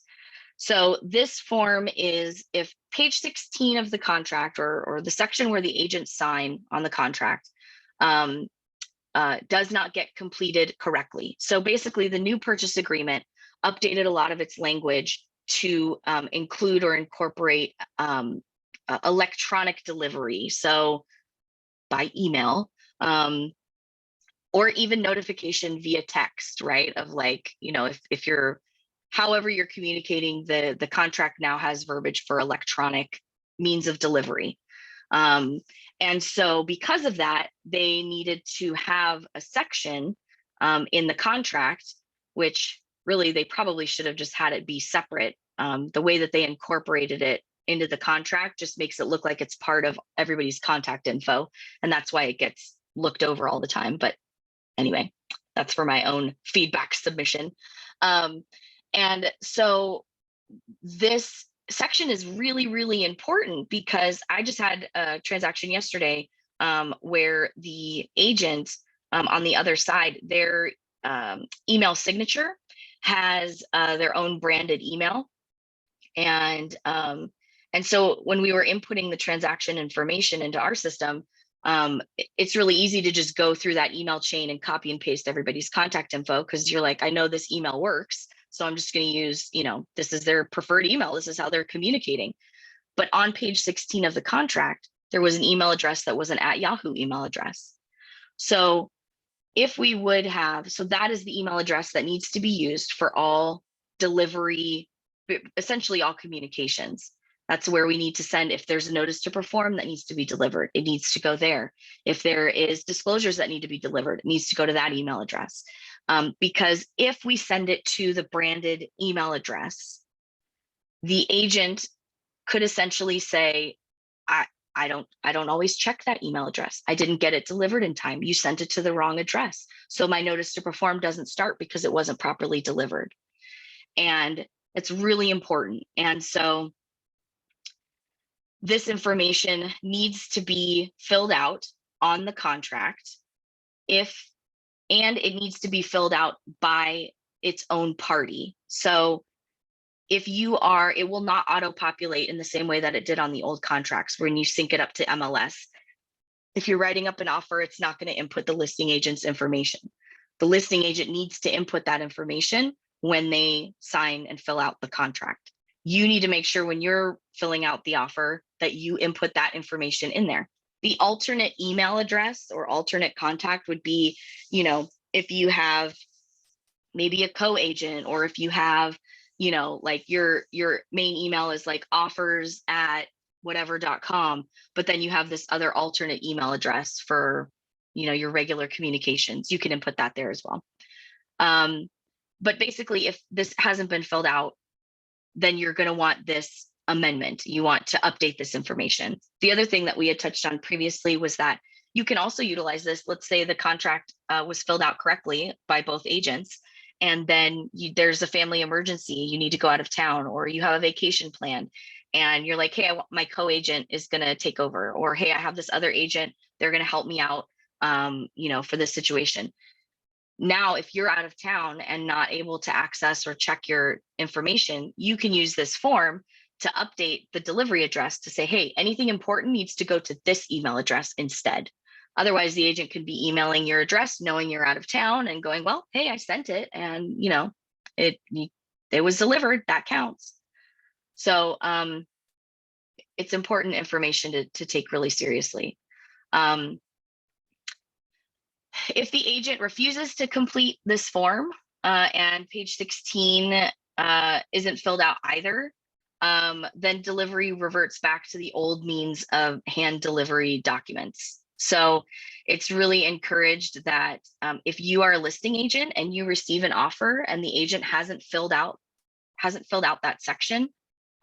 So this form is if page 16 of the contract or the section where the agents sign on the contract does not get completed correctly. So basically the new purchase agreement updated a lot of its language to include or incorporate electronic delivery. So by email, or even notification via text, right? Of like, if you're, however you're communicating, the contract now has verbiage for electronic means of delivery. And so because of that, they needed to have a section in the contract, which really they probably should have just had it be separate. The way that they incorporated it into the contract just makes it look like it's part of everybody's contact info. And that's why it gets looked over all the time. But anyway, that's for my own feedback submission. And so this section is really, really important because I just had a transaction yesterday where the agent on the other side, their email signature has their own branded email. And so when we were inputting the transaction information into our system, it's really easy to just go through that email chain and copy and paste everybody's contact info because you're like, I know this email works. So I'm just going to use, this is their preferred email. This is how they're communicating. But on page 16 of the contract, there was an email address that was an @Yahoo email address. So if we would have, so that is the email address that needs to be used for all delivery, essentially all communications. That's where we need to send. If there's a notice to perform that needs to be delivered, it needs to go there. If there is disclosures that need to be delivered, it needs to go to that email address. Because if we send it to the branded email address, the agent could essentially say, I don't always check that email address. I didn't get it delivered in time. You sent it to the wrong address. So my notice to perform doesn't start because it wasn't properly delivered. And it's really important. And so this information needs to be filled out on the contract and it needs to be filled out by its own party. So if you are, it will not auto-populate in the same way that it did on the old contracts when you sync it up to MLS. If you're writing up an offer, it's not going to input the listing agent's information. The listing agent needs to input that information when they sign and fill out the contract. You need to make sure when you're filling out the offer that you input that information in there. The alternate email address or alternate contact would be, if you have maybe a co-agent, or if you have, like your main email is like offers@whatever.com, but then you have this other alternate email address for, your regular communications. You can input that there as well. But basically, if this hasn't been filled out, then you're going to want this amendment. You want to update this information. The other thing that we had touched on previously was that you can also utilize this. Let's say the contract was filled out correctly by both agents, and then there's a family emergency, you need to go out of town, or you have a vacation planned, and you're like, hey, my co-agent is going to take over, or hey, I have this other agent, they're going to help me out, for this situation. Now, if you're out of town and not able to access or check your information, you can use this form to update the delivery address to say, hey, anything important needs to go to this email address instead. Otherwise, the agent could be emailing your address, knowing you're out of town and going, well, hey, I sent it and, it was delivered, that counts. So it's important information to take really seriously. If the agent refuses to complete this form and page 16 isn't filled out either, then delivery reverts back to the old means of hand delivery documents. So it's really encouraged that if you are a listing agent and you receive an offer and the agent hasn't filled out that section,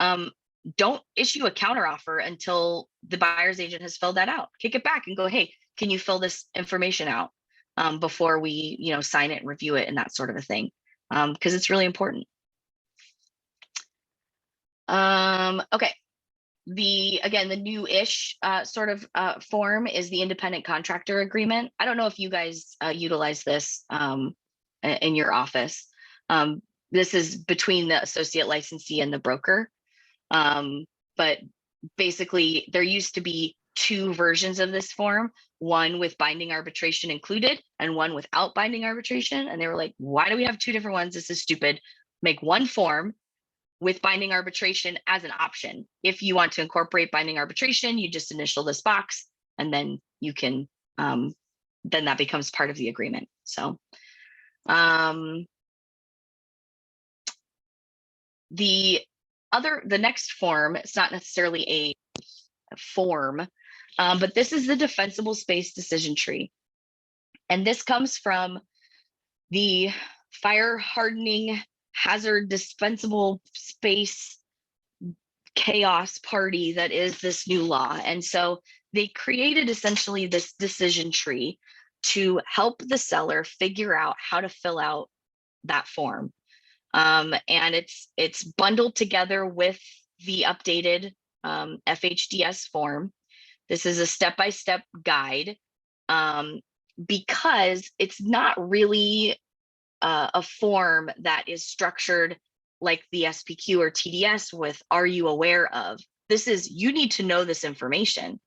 don't issue a counteroffer until the buyer's agent has filled that out. Kick it back and go, hey, can you fill this information out before we, sign it and review it and that sort of a thing, because it's really important. Okay. The new-ish sort of form is the independent contractor agreement. I don't know if you guys utilize this in your office. This is between the associate licensee and the broker. But basically, there used to be two versions of this form, one with binding arbitration included and one without binding arbitration. And they were like, why do we have two different ones? This is stupid. Make one form with binding arbitration as an option. If you want to incorporate binding arbitration, you just initial this box and then you can, then that becomes part of the agreement. So the next form, it's not necessarily a form, but this is the defensible space decision tree. And this comes from the fire hardening hazard dispensable space chaos party that is this new law. And so they created essentially this decision tree to help the seller figure out how to fill out that form. And it's bundled together with the updated FHDS form. This is a step-by-step guide because it's not really a form that is structured like the SPQ or TDS with, are you aware of? This is, you need to know this information.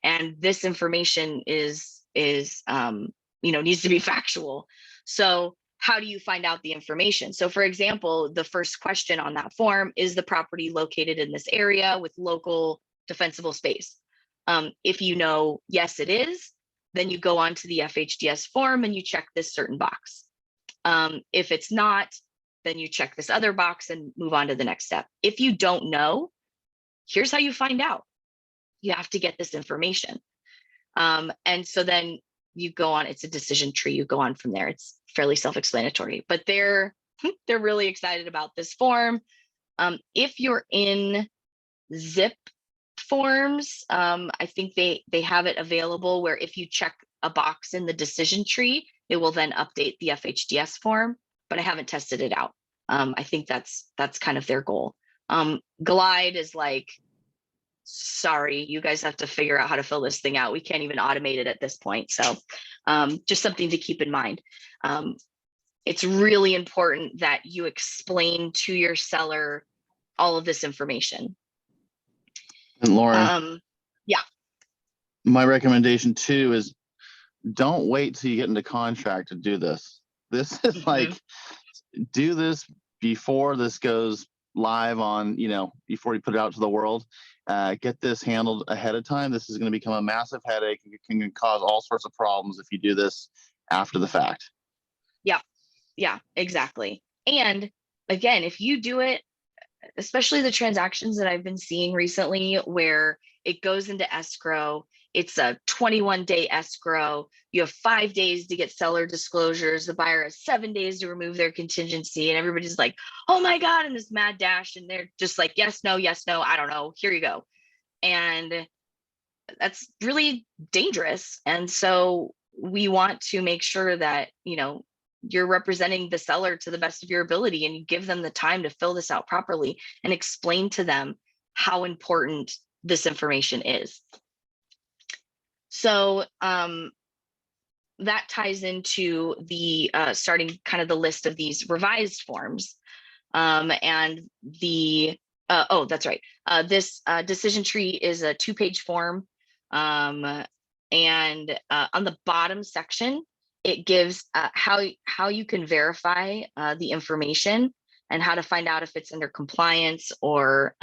And this information is needs to be factual. So how do you find out the information? So for example, the first question on that form is the property located in this area with local defensible space. If you know, yes, it is, then you go on to the FHDS form and you check this certain box. If it's not, then you check this other box and move on to the next step. If you don't know, here's how you find out. You have to get this information. And so then you go on, it's a decision tree, you go on from there. It's fairly self-explanatory, but they're really excited about this form. If you're in zip forms, I think they have it available where if you check a box in the decision tree, it will then update the FHDS form, but I haven't tested it out. I think that's kind of their goal. Glide is like, sorry, you guys have to figure out how to fill this thing out. We can't even automate it at this point. So just something to keep in mind. It's really important that you explain to your seller all of this information. And Lauren, yeah. My recommendation too is don't wait till you get into contract to do this. This is like, do this before this goes live on, before you put it out to the world. Get this handled ahead of time. This is going to become a massive headache. It can cause all sorts of problems if you do this after the fact. Yeah, exactly. And again, if you do it especially the transactions that I've been seeing recently where it goes into escrow. It's a 21-day escrow. You have 5 days to get seller disclosures. The buyer has 7 days to remove their contingency. And everybody's like, oh my God, in this mad dash. And they're just like, yes, no, I don't know. Here you go. And that's really dangerous. And so we want to make sure that, you're representing the seller to the best of your ability, and you give them the time to fill this out properly and explain to them how important this information is. So that ties into the starting kind of the list of these revised forms. And the, oh, that's right. This decision tree is a 2-page form. And on the bottom section, it gives how you can verify the information and how to find out if it's under compliance or,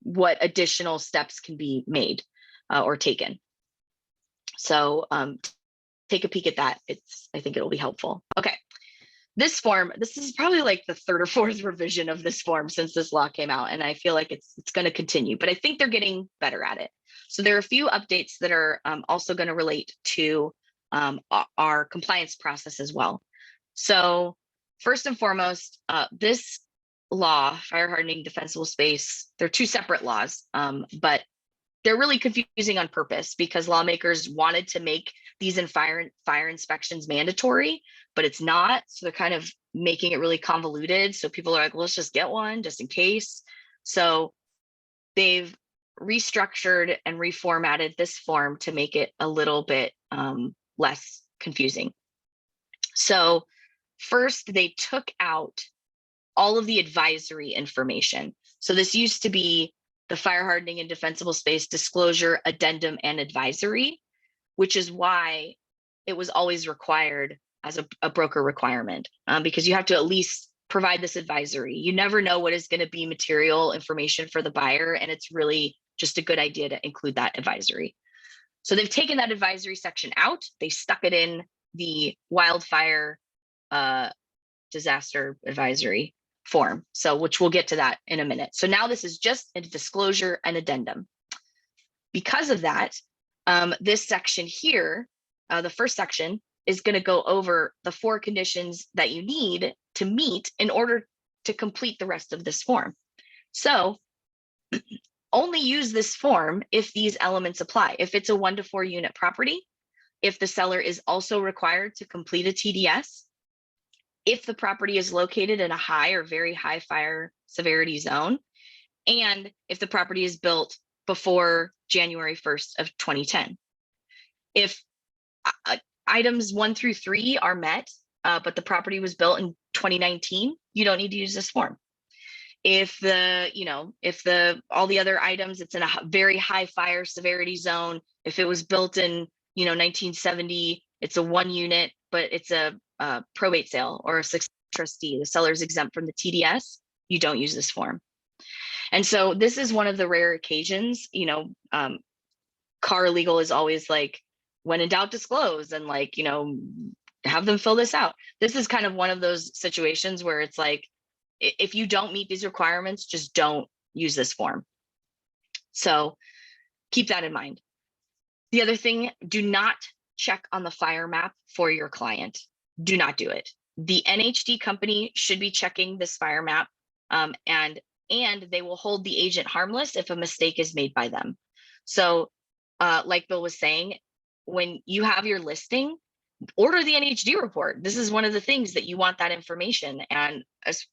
what additional steps can be made or taken. So take a peek at that. I think it'll be helpful. Okay. This form, this is probably like the 3rd or 4th revision of this form since this law came out, and I feel like it's going to continue, but I think they're getting better at it. So there are a few updates that are also going to relate to our compliance process as well. So first and foremost, this law, fire hardening defensible space, they're 2 separate laws, but they're really confusing on purpose because lawmakers wanted to make these fire inspections mandatory, but it's not. So they're kind of making it really convoluted. So people are like, well, let's just get one just in case. So they've restructured and reformatted this form to make it a little bit less confusing. So first, they took out all of the advisory information. So this used to be the fire hardening and defensible space disclosure, addendum, and advisory, which is why it was always required as a broker requirement, because you have to at least provide this advisory. You never know what is going to be material information for the buyer, and it's really just a good idea to include that advisory. So they've taken that advisory section out. They stuck it in the wildfire disaster advisory form. So, which we'll get to that in a minute. So now this is just a disclosure and addendum. Because of that, this section here, the first section, is going to go over the 4 conditions that you need to meet in order to complete the rest of this form. So only use this form if these elements apply. If it's a 1 to 4 unit property, if the seller is also required to complete a TDS, if the property is located in a high or very high fire severity zone, and if the property is built before January 1st of 2010. If items 1 through 3 are met, but the property was built in 2019, you don't need to use this form. If all the other items, it's in a very high fire severity zone. If it was built in 1970, it's a 1 unit, but it's a probate sale or a successor trustee, the seller is exempt from the TDS, you don't use this form. And so this is one of the rare occasions, CAR legal is always like, when in doubt, disclose, and have them fill this out. This is kind of one of those situations where it's like, if you don't meet these requirements, just don't use this form. So keep that in mind. The other thing, do not check on the fire map for your client. Do not do it. The NHD company should be checking this fire map, and they will hold the agent harmless if a mistake is made by them. So like Bill was saying, when you have your listing, order the NHD report. This is one of the things that you want that information. And as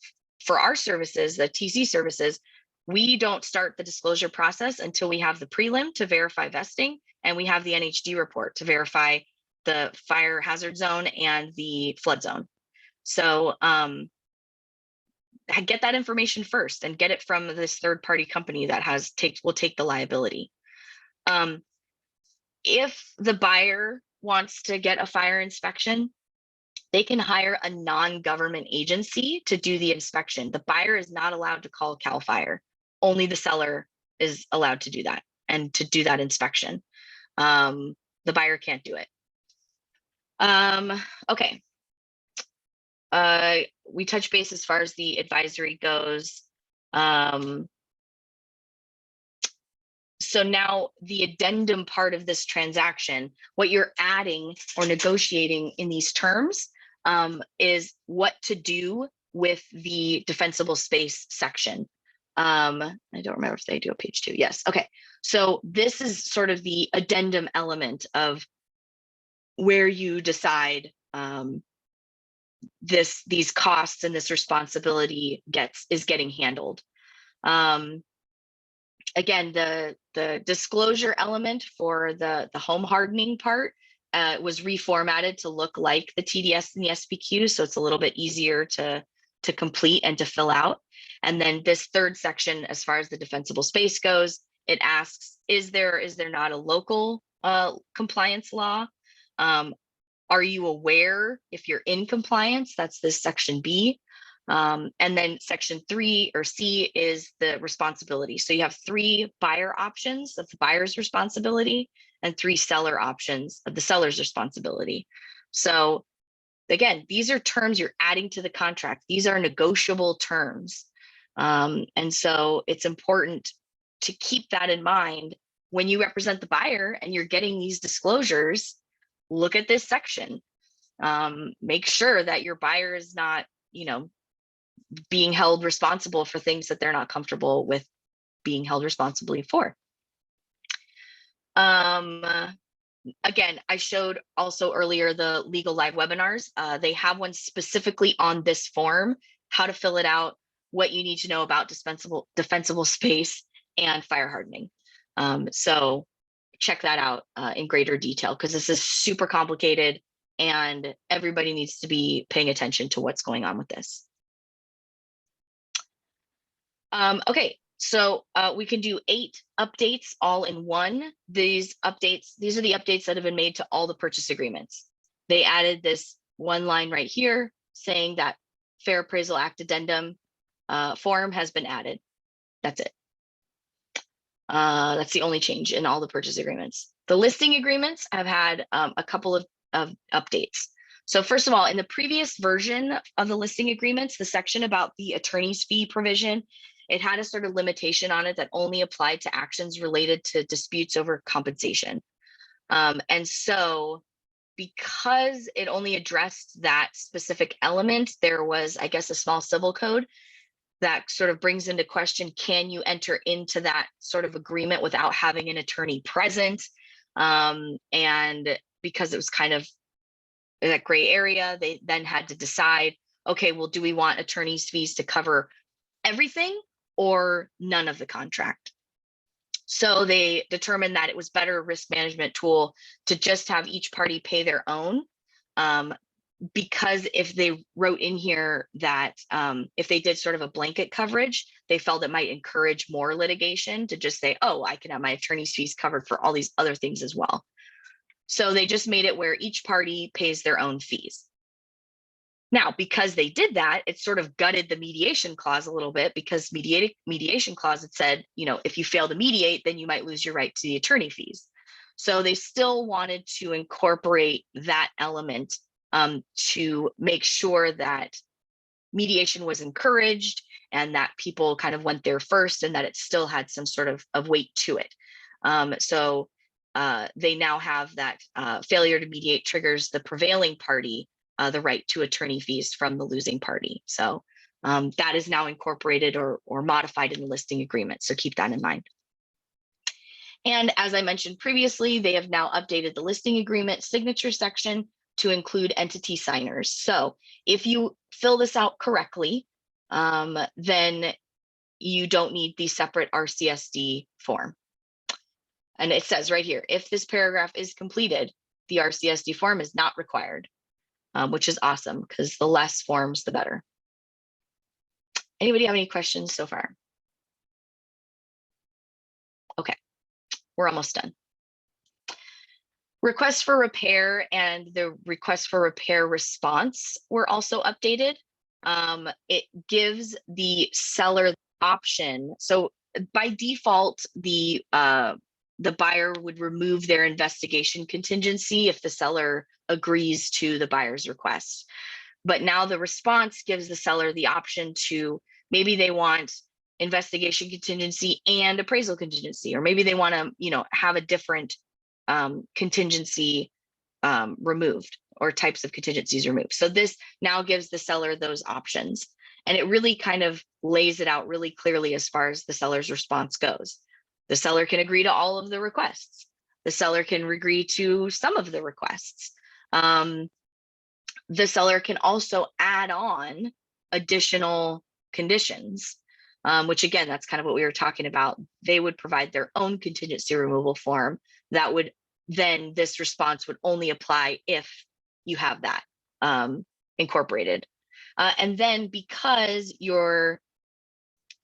for our services, the TC services, we don't start the disclosure process until we have the prelim to verify vesting, and we have the NHD report to verify the fire hazard zone and the flood zone. So get that information first and get it from this third-party company that will take the liability. If the buyer wants to get a fire inspection, they can hire a non-government agency to do the inspection. The buyer is not allowed to call CAL FIRE. Only the seller is allowed to do that and to do that inspection. The buyer can't do it. Okay. we touch base as far as the advisory goes. So now the addendum part of this transaction, what you're adding or negotiating in these terms is what to do with the defensible space section. I don't remember if they do a page 2. Yes. Okay. So this is sort of the addendum element of where you decide these costs and this responsibility is getting handled. Again, the disclosure element for the home hardening part was reformatted to look like the TDS and the SPQ, so it's a little bit easier to complete and to fill out. And then this third section, as far as the defensible space goes, it asks, is there not a local compliance law? Are you aware if you're in compliance? That's this section B. And then section 3 or C is the responsibility. So you have 3 buyer options of the buyer's responsibility and 3 seller options of the seller's responsibility. So again, these are terms you're adding to the contract. These are negotiable terms. And so it's important to keep that in mind when you represent the buyer and you're getting these disclosures. Look at this section. Make sure that your buyer is not, being held responsible for things that they're not comfortable with being held responsibly for. Again, I showed also earlier the legal live webinars. They have one specifically on this form, how to fill it out, what you need to know about defensible space and fire hardening. So check that out in greater detail, because this is super complicated and everybody needs to be paying attention to what's going on with this. Okay, so we can do 8 updates all in one. These are the updates that have been made to all the purchase agreements. They added this one line right here saying that Fair Appraisal Act addendum form has been added. That's it. That's the only change in all the purchase agreements. The listing agreements have had a couple of updates. So first of all, in the previous version of the listing agreements, the section about the attorney's fee provision, it had a sort of limitation on it that only applied to actions related to disputes over compensation. And so because it only addressed that specific element, there was, I guess, a small civil code that sort of brings into question, can you enter into that sort of agreement without having an attorney present? And because it was kind of that gray area, they then had to decide, okay, well, do we want attorney's fees to cover everything or none of the contract? So they determined that it was better risk management tool to just have each party pay their own, because if they wrote in here that if they did sort of a blanket coverage, they felt it might encourage more litigation to just say, oh, I can have my attorney's fees covered for all these other things as well. So they just made it where each party pays their own fees. Now, because they did that, it sort of gutted the mediation clause a little bit, because mediation clause, it said, if you fail to mediate, then you might lose your right to the attorney fees. So they still wanted to incorporate that element to make sure that mediation was encouraged and that people kind of went there first and that it still had some sort of weight to it. So they now have that failure to mediate triggers the prevailing party the right to attorney fees from the losing party. So that is now incorporated or modified in the listing agreement. So keep that in mind. And as I mentioned previously, they have now updated the listing agreement signature section to include entity signers. So if you fill this out correctly, then you don't need the separate RCSD form. And it says right here, if this paragraph is completed, the RCSD form is not required. Which is awesome, because the less forms, the better. Anybody have any questions so far? Okay, we're almost done. Requests for repair and the request for repair response were also updated. It gives the seller option. So by default, the buyer would remove their investigation contingency if the seller agrees to the buyer's request. But now the response gives the seller the option to, maybe they want investigation contingency and appraisal contingency, or maybe they want to, you know, have a different contingency removed, or types of contingencies removed. So this now gives the seller those options, and it really kind of lays it out really clearly as far as the seller's response goes. The seller can agree to all of the requests. The seller can agree to some of the requests. The seller can also add on additional conditions, which again, that's kind of what we were talking about. They would provide their own contingency removal form that would then, this response would only apply if you have that incorporated. And then because you're,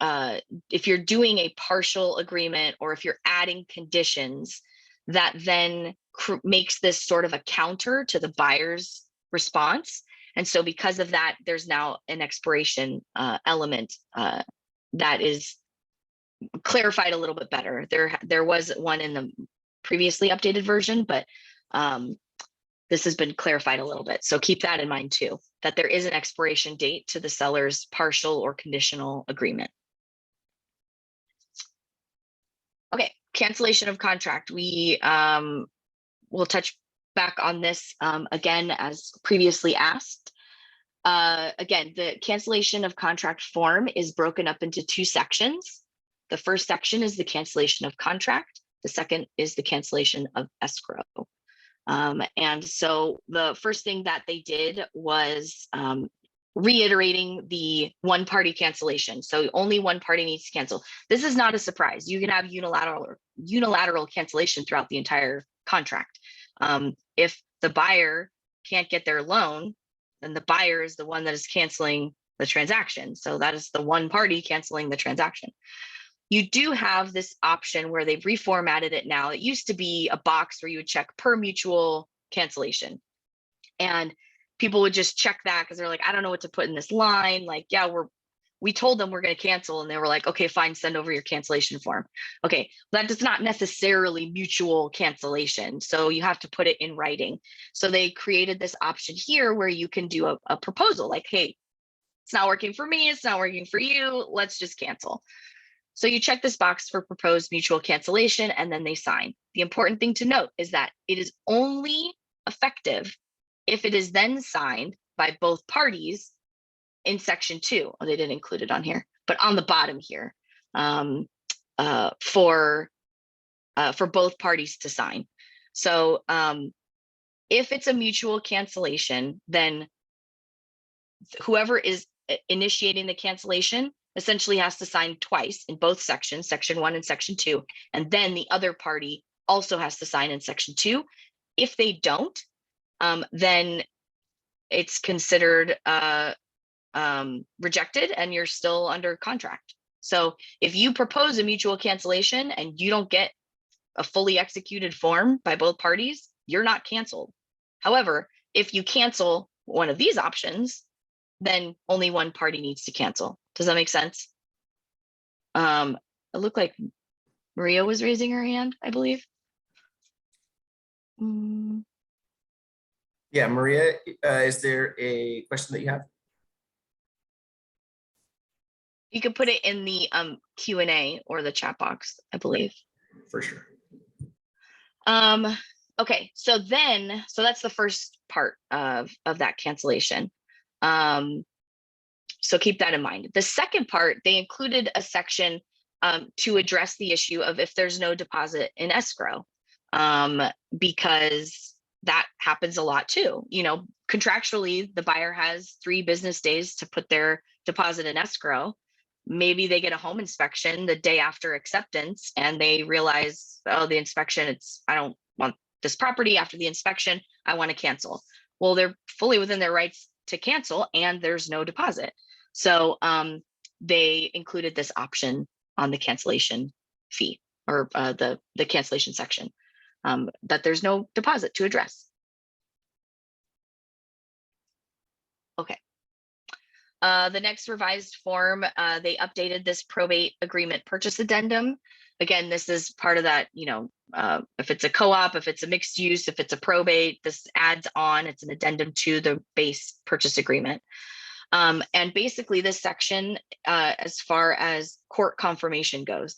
if you're doing a partial agreement, or if you're adding conditions, that then makes this sort of a counter to the buyer's response. And so because of that, there's now an expiration element that is clarified a little bit better. There was one in the previously updated version, but this has been clarified a little bit. So keep that in mind too, that there is an expiration date to the seller's partial or conditional agreement. Okay, cancellation of contract. We will touch back on this again, as previously asked. Again, the cancellation of contract form is broken up into two sections. The first section is the cancellation of contract. The second is the cancellation of escrow. And so the first thing that they did was reiterating the one-party cancellation. So only one party needs to cancel. This is not a surprise. You can have unilateral cancellation throughout the entire contract. If the buyer can't get their loan, then the buyer is the one that is canceling the transaction. So that is the one party canceling the transaction. You do have this option where they've reformatted it now. It used to be a box where you would check per mutual cancellation. And people would just check that because they're like, I don't know what to put in this line. Like, yeah, we told them we're going to cancel, and they were like, okay, fine, send over your cancellation form. Okay, that is not necessarily mutual cancellation. So you have to put it in writing. So they created this option here where you can do a proposal like, hey, it's not working for me, it's not working for you, let's just cancel. So you check this box for proposed mutual cancellation, and then they sign. The important thing to note is that it is only effective if it is then signed by both parties in section 2. Oh, they didn't include it on here, but on the bottom here, for both parties to sign. So if it's a mutual cancellation, then whoever is initiating the cancellation essentially has to sign twice in both sections, section 1 and section 2, and then the other party also has to sign in section 2. If they don't, then it's considered rejected and you're still under contract. So if you propose a mutual cancellation and you don't get a fully executed form by both parties, you're not canceled. However, if you cancel one of these options, then only one party needs to cancel. Does that make sense? It looked like Maria was raising her hand, I believe. Yeah, Maria, is there a question that you have? You could put it in the Q&A or the chat box, I believe. For sure. Okay, so that's the first part of that cancellation. So keep that in mind. The second part, they included a section to address the issue of if there's no deposit in escrow, because that happens a lot too. You know, contractually, the buyer has 3 business days to put their deposit in escrow. Maybe they get a home inspection the day after acceptance and they realize, oh, the inspection, I don't want this property after the inspection, I want to cancel. Well, they're fully within their rights to cancel and there's no deposit. So they included this option on the cancellation fee, or the cancellation section, that there's no deposit to address. Okay. The next revised form, they updated this probate agreement purchase addendum. again, this is part of that, if it's a co-op, if it's a mixed use, if it's a probate, this adds on, it's an addendum to the base purchase agreement. And basically this section, as far as court confirmation goes.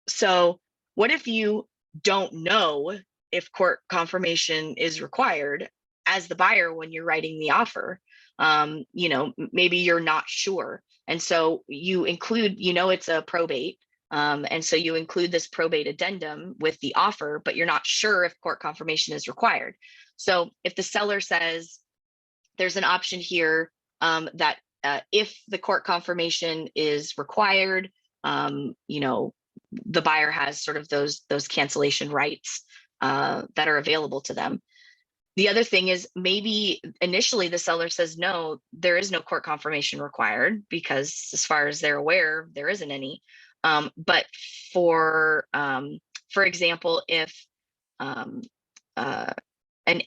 So what if you don't know if court confirmation is required as the buyer when you're writing the offer? Maybe you're not sure. And so you include, it's a probate. And so you include this probate addendum with the offer, but you're not sure if court confirmation is required. So if the seller says there's an option here that if the court confirmation is required, the buyer has sort of those cancellation rights that are available to them. The other thing is maybe initially the seller says, no, there is no court confirmation required because as far as they're aware, there isn't any. But for example, if an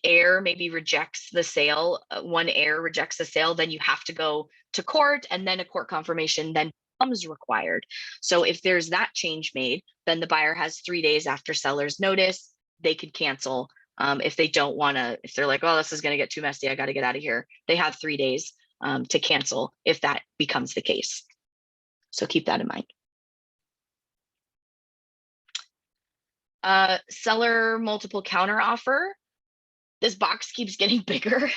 heir maybe rejects the sale, one heir rejects the sale, then you have to go to court and then a court confirmation then becomes required. So if there's that change made, then the buyer has 3 days after seller's notice, they could cancel. If they don't want to, if they're like, oh, this is going to get too messy, I got to get out of here. They have 3 days to cancel if that becomes the case. So keep that in mind. Seller multiple counter offer. This box keeps getting bigger.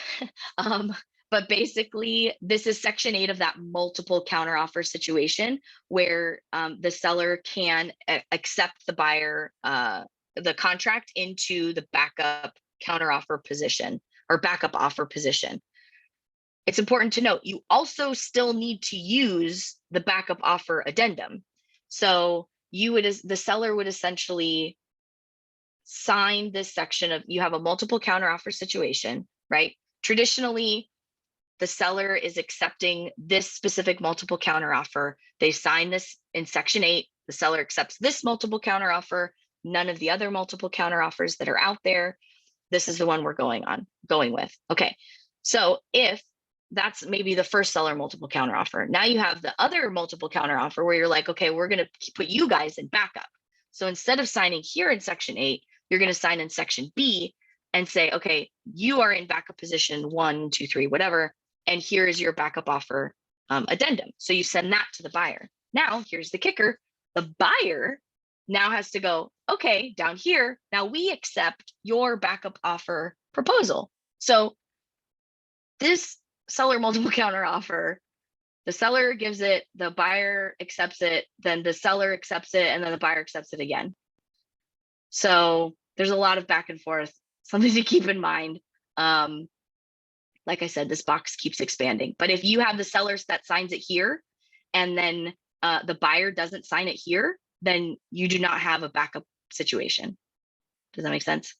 But basically, this is section 8 of that multiple counter offer situation where the seller can accept the buyer, the contract into the backup counter offer position or backup offer position. It's important to note, you also still need to use the backup offer addendum. So the seller would essentially sign this section of, you have a multiple counter offer situation, right? Traditionally, the seller is accepting this specific multiple counter offer. They sign this in section 8. The seller accepts this multiple counter offer, none of the other multiple counter offers that are out there. This is the one we're going with. Okay. So if that's maybe the first seller multiple counter offer, now you have the other multiple counter offer where you're like, okay, we're going to put you guys in backup. So instead of signing here in section 8, you're going to sign in section B and say, okay, you are in backup position 1, 2, 3, whatever. And here is your backup offer addendum. So you send that to the buyer. Now, here's the kicker. The buyer now has to go, okay, down here, now we accept your backup offer proposal. So this seller multiple counter offer, the seller gives it, the buyer accepts it, then the seller accepts it, and then the buyer accepts it again. So there's a lot of back and forth, something to keep in mind. Like I said, this box keeps expanding, but if you have the seller that signs it here and then the buyer doesn't sign it here, then you do not have a backup situation. Does that make sense?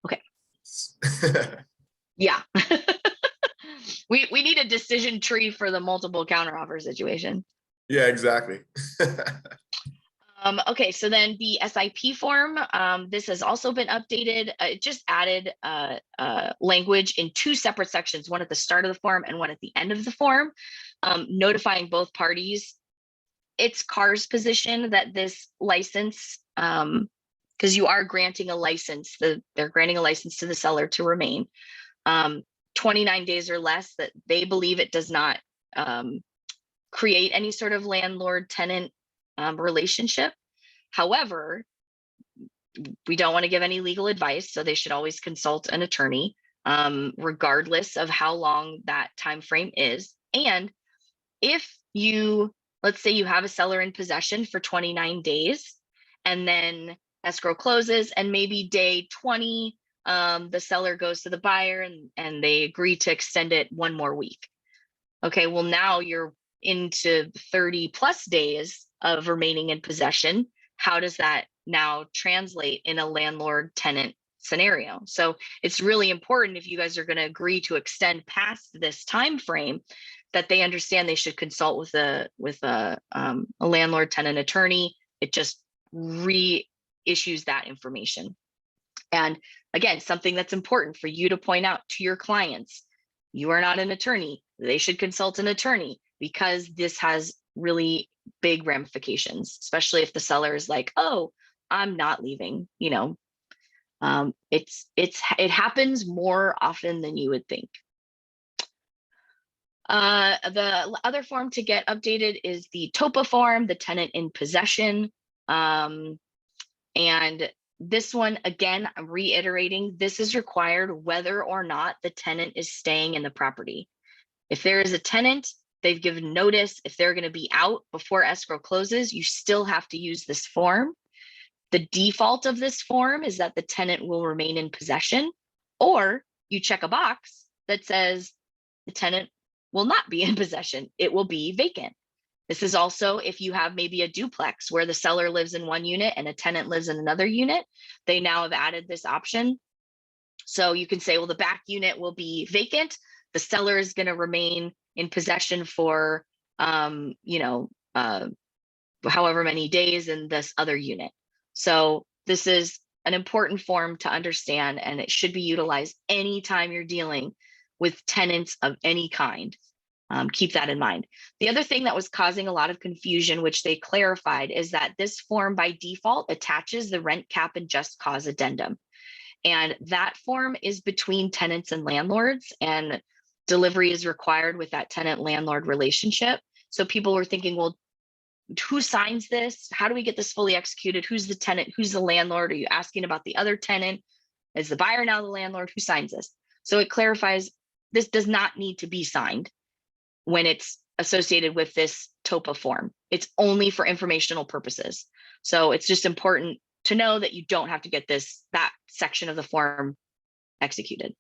Okay. Yeah. We need a decision tree for the multiple counteroffer situation. Yeah, exactly. Okay, so then the SIP form, this has also been updated. It just added language in 2 separate sections, one at the start of the form and one at the end of the form, notifying both parties. It's C.A.R's position that this license, because you are granting a license, they're granting a license to the seller to remain 29 days or less, that they believe it does not create any sort of landlord-tenant relationship. However, we don't want to give any legal advice, so they should always consult an attorney, regardless of how long that time frame is. And if you, let's say you have a seller in possession for 29 days, and then escrow closes, and maybe day 20, the seller goes to the buyer and they agree to extend it 1 more week. Okay, well, now you're into 30 plus days of remaining in possession. How does that now translate in a landlord tenant scenario? So it's really important, if you guys are going to agree to extend past this time frame, that they understand they should consult with a landlord tenant attorney. It just reissues that information. And again, something that's important for you to point out to your clients: you are not an attorney. They should consult an attorney, because this has really big ramifications, especially if the seller is like, oh, I'm not leaving, you know. It happens more often than you would think. The other form to get updated is the TOPA form, the tenant in possession. And this one, again, I'm reiterating, this is required whether or not the tenant is staying in the property. If there is a tenant, they've given notice, if they're going to be out before escrow closes, you still have to use this form. The default of this form is that the tenant will remain in possession, or you check a box that says the tenant will not be in possession. It will be vacant. This is also if you have maybe a duplex where the seller lives in one unit and a tenant lives in another unit, they now have added this option. So you can say, well, the back unit will be vacant. The seller is going to remain in possession for, you know, however many days in this other unit. So this is an important form to understand, and it should be utilized anytime you're dealing with tenants of any kind. Keep that in mind. The other thing that was causing a lot of confusion, which they clarified, is that this form by default attaches the rent cap and just cause addendum. And that form is between tenants and landlords, and delivery is required with that tenant-landlord relationship. So people were thinking, well, who signs this? How do we get this fully executed? Who's the tenant? Who's the landlord? Are you asking about the other tenant? Is the buyer now the landlord? Who signs this? So it clarifies this does not need to be signed when it's associated with this TOPA form. It's only for informational purposes. So it's just important to know that you don't have to get that section of the form executed.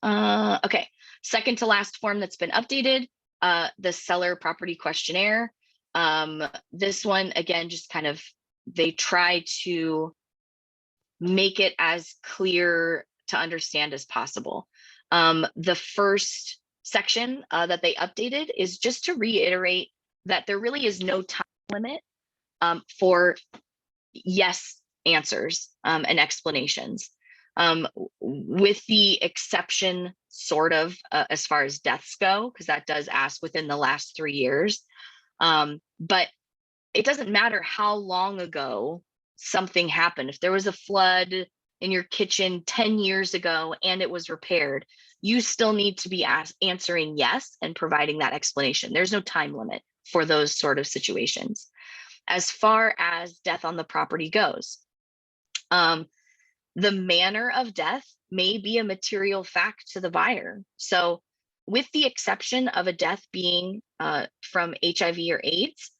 Okay, second to last form that's been updated, the seller property questionnaire. This one, again, just kind of, they try to make it as clear to understand as possible. The first section that they updated is just to reiterate that there really is no time limit for yes answers and explanations, with the exception sort of as far as deaths go, because that does ask within the last 3 years. But it doesn't matter how long ago something happened. If there was a flood in your kitchen 10 years ago and it was repaired, you still need to be answering yes and providing that explanation. There's no time limit for those sort of situations. As far as death on the property goes, the manner of death may be a material fact to the buyer. So with the exception of a death being from HIV or AIDS,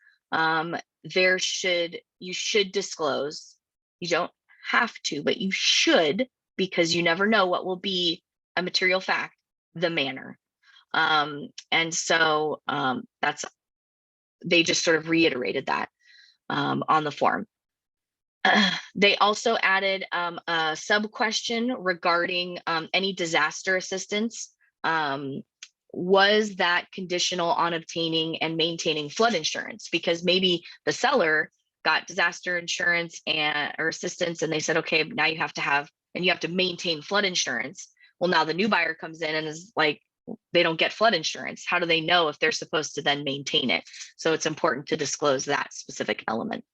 you should disclose. You don't have to, but you should, because you never know what will be a material fact, the manner. And so they just sort of reiterated that on the form. They also added a sub question regarding any disaster assistance. Was that conditional on obtaining and maintaining flood insurance? Because maybe the seller got disaster insurance or assistance, and they said, okay, now you have to maintain flood insurance. Well, now the new buyer comes in and is like, they don't get flood insurance. How do they know if they're supposed to then maintain it? So it's important to disclose that specific element.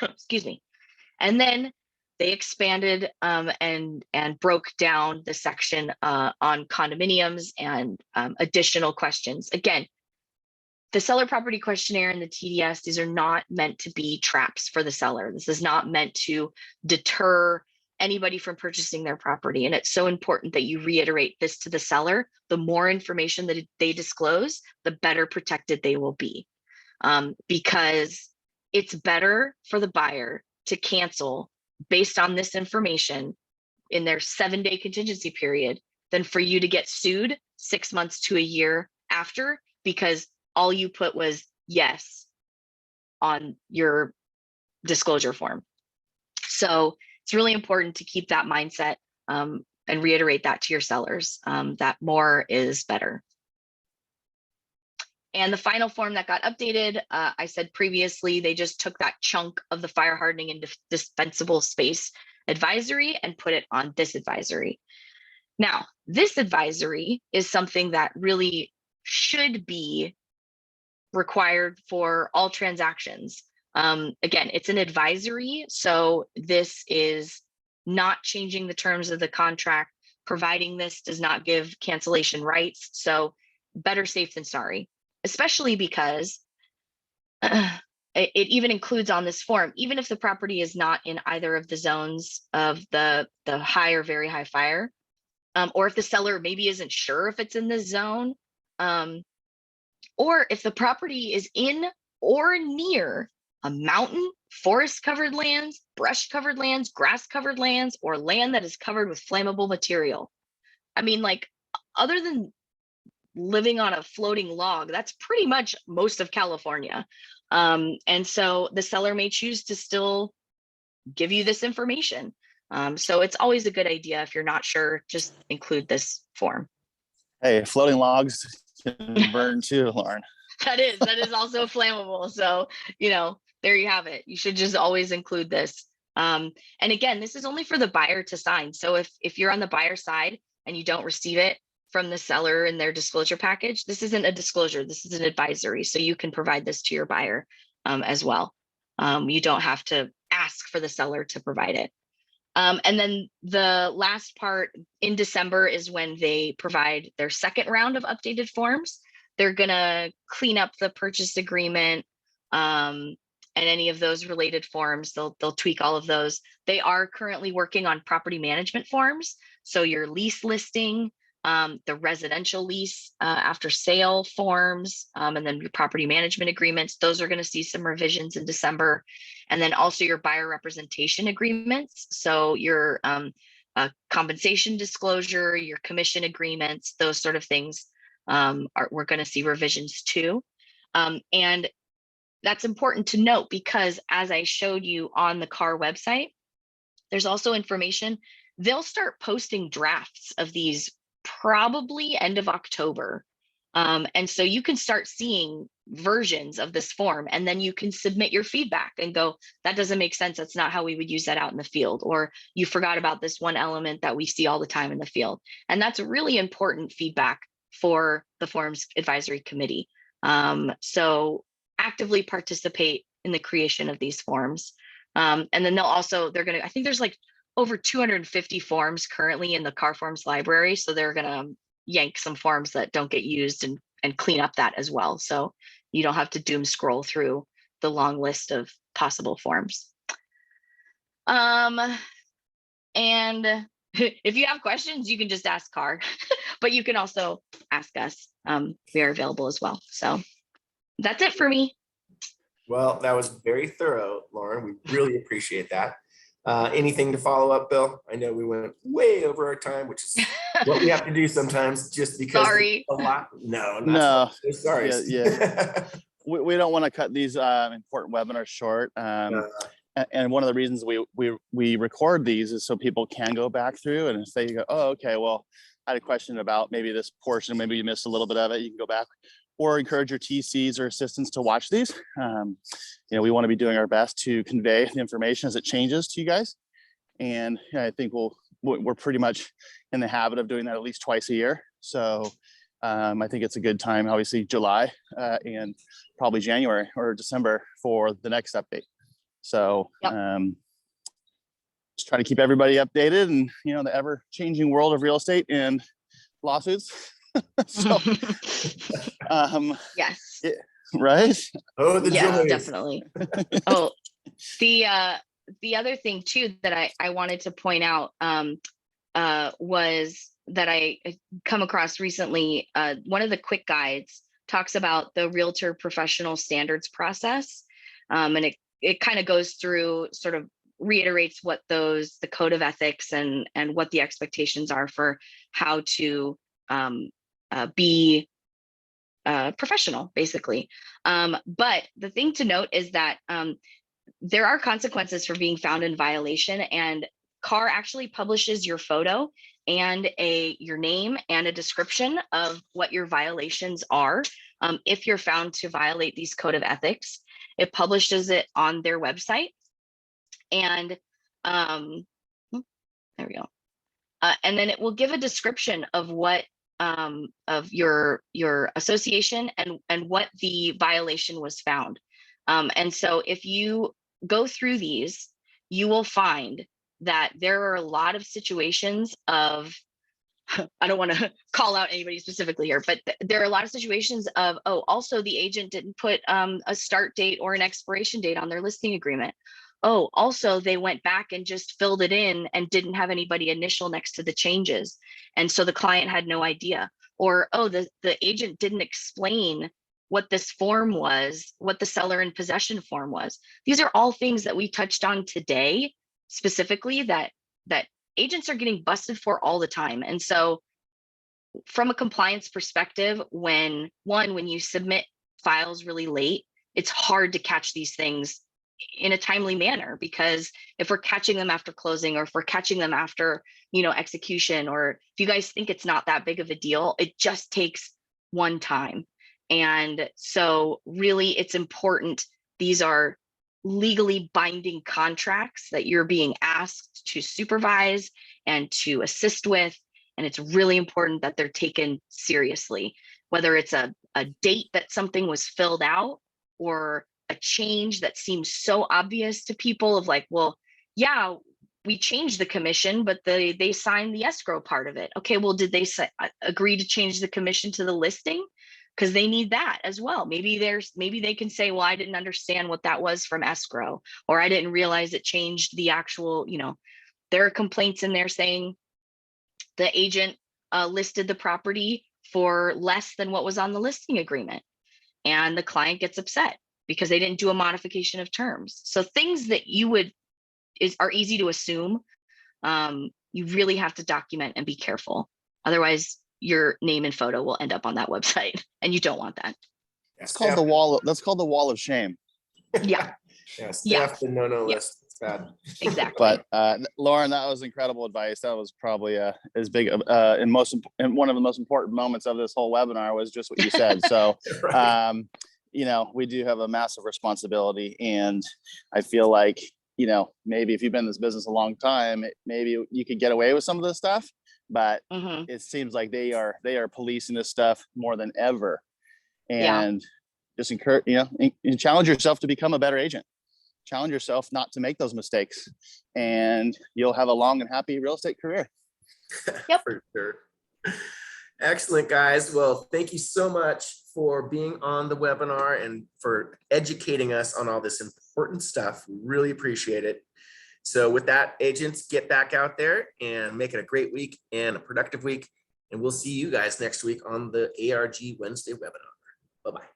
Excuse me. And then they expanded and broke down the section on condominiums and additional questions. Again, the seller property questionnaire and the TDS, these are not meant to be traps for the seller. This is not meant to deter anybody from purchasing their property. And it's so important that you reiterate this to the seller. The more information that they disclose, the better protected they will be. Because it's better for the buyer to cancel based on this information in their 7-day contingency period than for you to get sued 6 months to a year after, because all you put was yes on your disclosure form. So it's really important to keep that mindset and reiterate that to your sellers, that more is better. And the final form that got updated, I said previously, they just took that chunk of the fire hardening and defensible space advisory and put it on this advisory. Now, this advisory is something that really should be required for all transactions. Again, it's an advisory, so this is not changing the terms of the contract. Providing this does not give cancellation rights, so better safe than sorry, especially because it even includes on this form, even if the property is not in either of the zones of the high or very high fire, or if the seller maybe isn't sure if it's in this zone, or if the property is in or near a mountain, forest covered lands, brush covered lands, grass covered lands, or land that is covered with flammable material. I mean, like, other than living on a floating log, that's pretty much most of California. And so the seller may choose to still give you this information. So it's always a good idea, if you're not sure, just include this form. Hey, floating logs can burn too, Lauren. That is also flammable. So, there you have it. You should just always include this. And again, this is only for the buyer to sign. So if you're on the buyer side and you don't receive it from the seller in their disclosure package, this isn't a disclosure, this is an advisory. So you can provide this to your buyer as well. You don't have to ask for the seller to provide it. And then the last part in December is when they provide their second round of updated forms. They're gonna clean up the purchase agreement and any of those related forms. They'll tweak all of those. They are currently working on property management forms. So your lease listing, the residential lease after sale forms, and then your property management agreements. Those are going to see some revisions in December. And then also your buyer representation agreements. So your compensation disclosure, your commission agreements, those sort of things we're going to see revisions too. And that's important to note, because as I showed you on the C.A.R website, there's also information. They'll start posting drafts of these probably end of October. And so you can start seeing versions of this form, and then you can submit your feedback and go, that doesn't make sense. That's not how we would use that out in the field. Or you forgot about this one element that we see all the time in the field. And that's really important feedback for the Forms Advisory Committee. So actively participate in the creation of these forms. And then I think there's like over 250 forms currently in the C.A.R forms library. So they're going to yank some forms that don't get used and clean up that as well. So you don't have to doom scroll through the long list of possible forms. And if you have questions, you can just ask C.A.R, but you can also ask us. We are available as well. So that's it for me. Well, that was very thorough, Lauren. We really appreciate that. Anything to follow up, Bill? I know we went way over our time, which is what we have to do sometimes, just because Sorry. a lot. No, No. sorry. Yeah. We don't want to cut these important webinars short. And one of the reasons we record these is so people can go back through, and if they go, oh, okay, well, I had a question about maybe this portion, maybe you missed a little bit of it, you can go back, or encourage your TCs or assistants to watch these. We want to be doing our best to convey the information as it changes to you guys. And I think we're pretty much in the habit of doing that at least twice a year. So I think it's a good time, obviously July and probably January or December for the next update. So just try to keep everybody updated and, the ever changing world of real estate and lawsuits. So, yes. Yeah, right. Oh, the joys. Definitely. Oh, the other thing too that I wanted to point out was that I come across recently. One of the quick guides talks about the realtor professional standards process, and it kind of goes through, sort of reiterates what the code of ethics and what the expectations are for how to be professional, basically. But the thing to note is that there are consequences for being found in violation, and C.A.R actually publishes your photo and your name and a description of what your violations are. If you're found to violate these code of ethics, it publishes it on their website. And there we go. And then it will give a description of what of your association and what the violation was found. And so if you go through these, you will find that there are a lot of situations of, I don't want to call out anybody specifically here, but there are a lot of situations of, oh, also the agent didn't put a start date or an expiration date on their listing agreement. Oh, also they went back and just filled it in and didn't have anybody initial next to the changes. And so the client had no idea. Or, oh, the agent didn't explain what this form was, what the seller in possession form was. These are all things that we touched on today, specifically that agents are getting busted for all the time. And so from a compliance perspective, when you submit files really late, it's hard to catch these things in a timely manner, because if we're catching them after closing, or if we're catching them after, execution, or if you guys think it's not that big of a deal, it just takes one time. And so really it's important. These are legally binding contracts that you're being asked to supervise and to assist with. And it's really important that they're taken seriously, whether it's a date that something was filled out, or a change that seems so obvious to people of like, well, yeah, we changed the commission, but they signed the escrow part of it. Okay, well, did they agree to change the commission to the listing? Because they need that as well. Maybe they can say, well, I didn't understand what that was from escrow, or I didn't realize it changed the actual, there are complaints in there saying the agent listed the property for less than what was on the listing agreement, and the client gets upset because they didn't do a modification of terms. So things that are easy to assume, you really have to document and be careful. Otherwise, your name and photo will end up on that website, and you don't want that. It's called the wall. That's called the wall of shame. Yeah. Yeah, the no list. It's bad. Exactly. But Lauren, that was incredible advice. That was probably as big and one of the most important moments of this whole webinar was just what you said. So, Right. we do have a massive responsibility, and I feel like, maybe if you've been in this business a long time, maybe you could get away with some of this stuff, but it seems like they are policing this stuff more than ever. And just encourage, and challenge yourself to become a better agent. Challenge yourself not to make those mistakes, and you'll have a long and happy real estate career. Yep. For sure. Excellent, guys. Well, thank you so much for being on the webinar and for educating us on all this important stuff. We really appreciate it. So with that, agents, get back out there and make it a great week and a productive week. And we'll see you guys next week on the ARG Wednesday webinar. Bye-bye.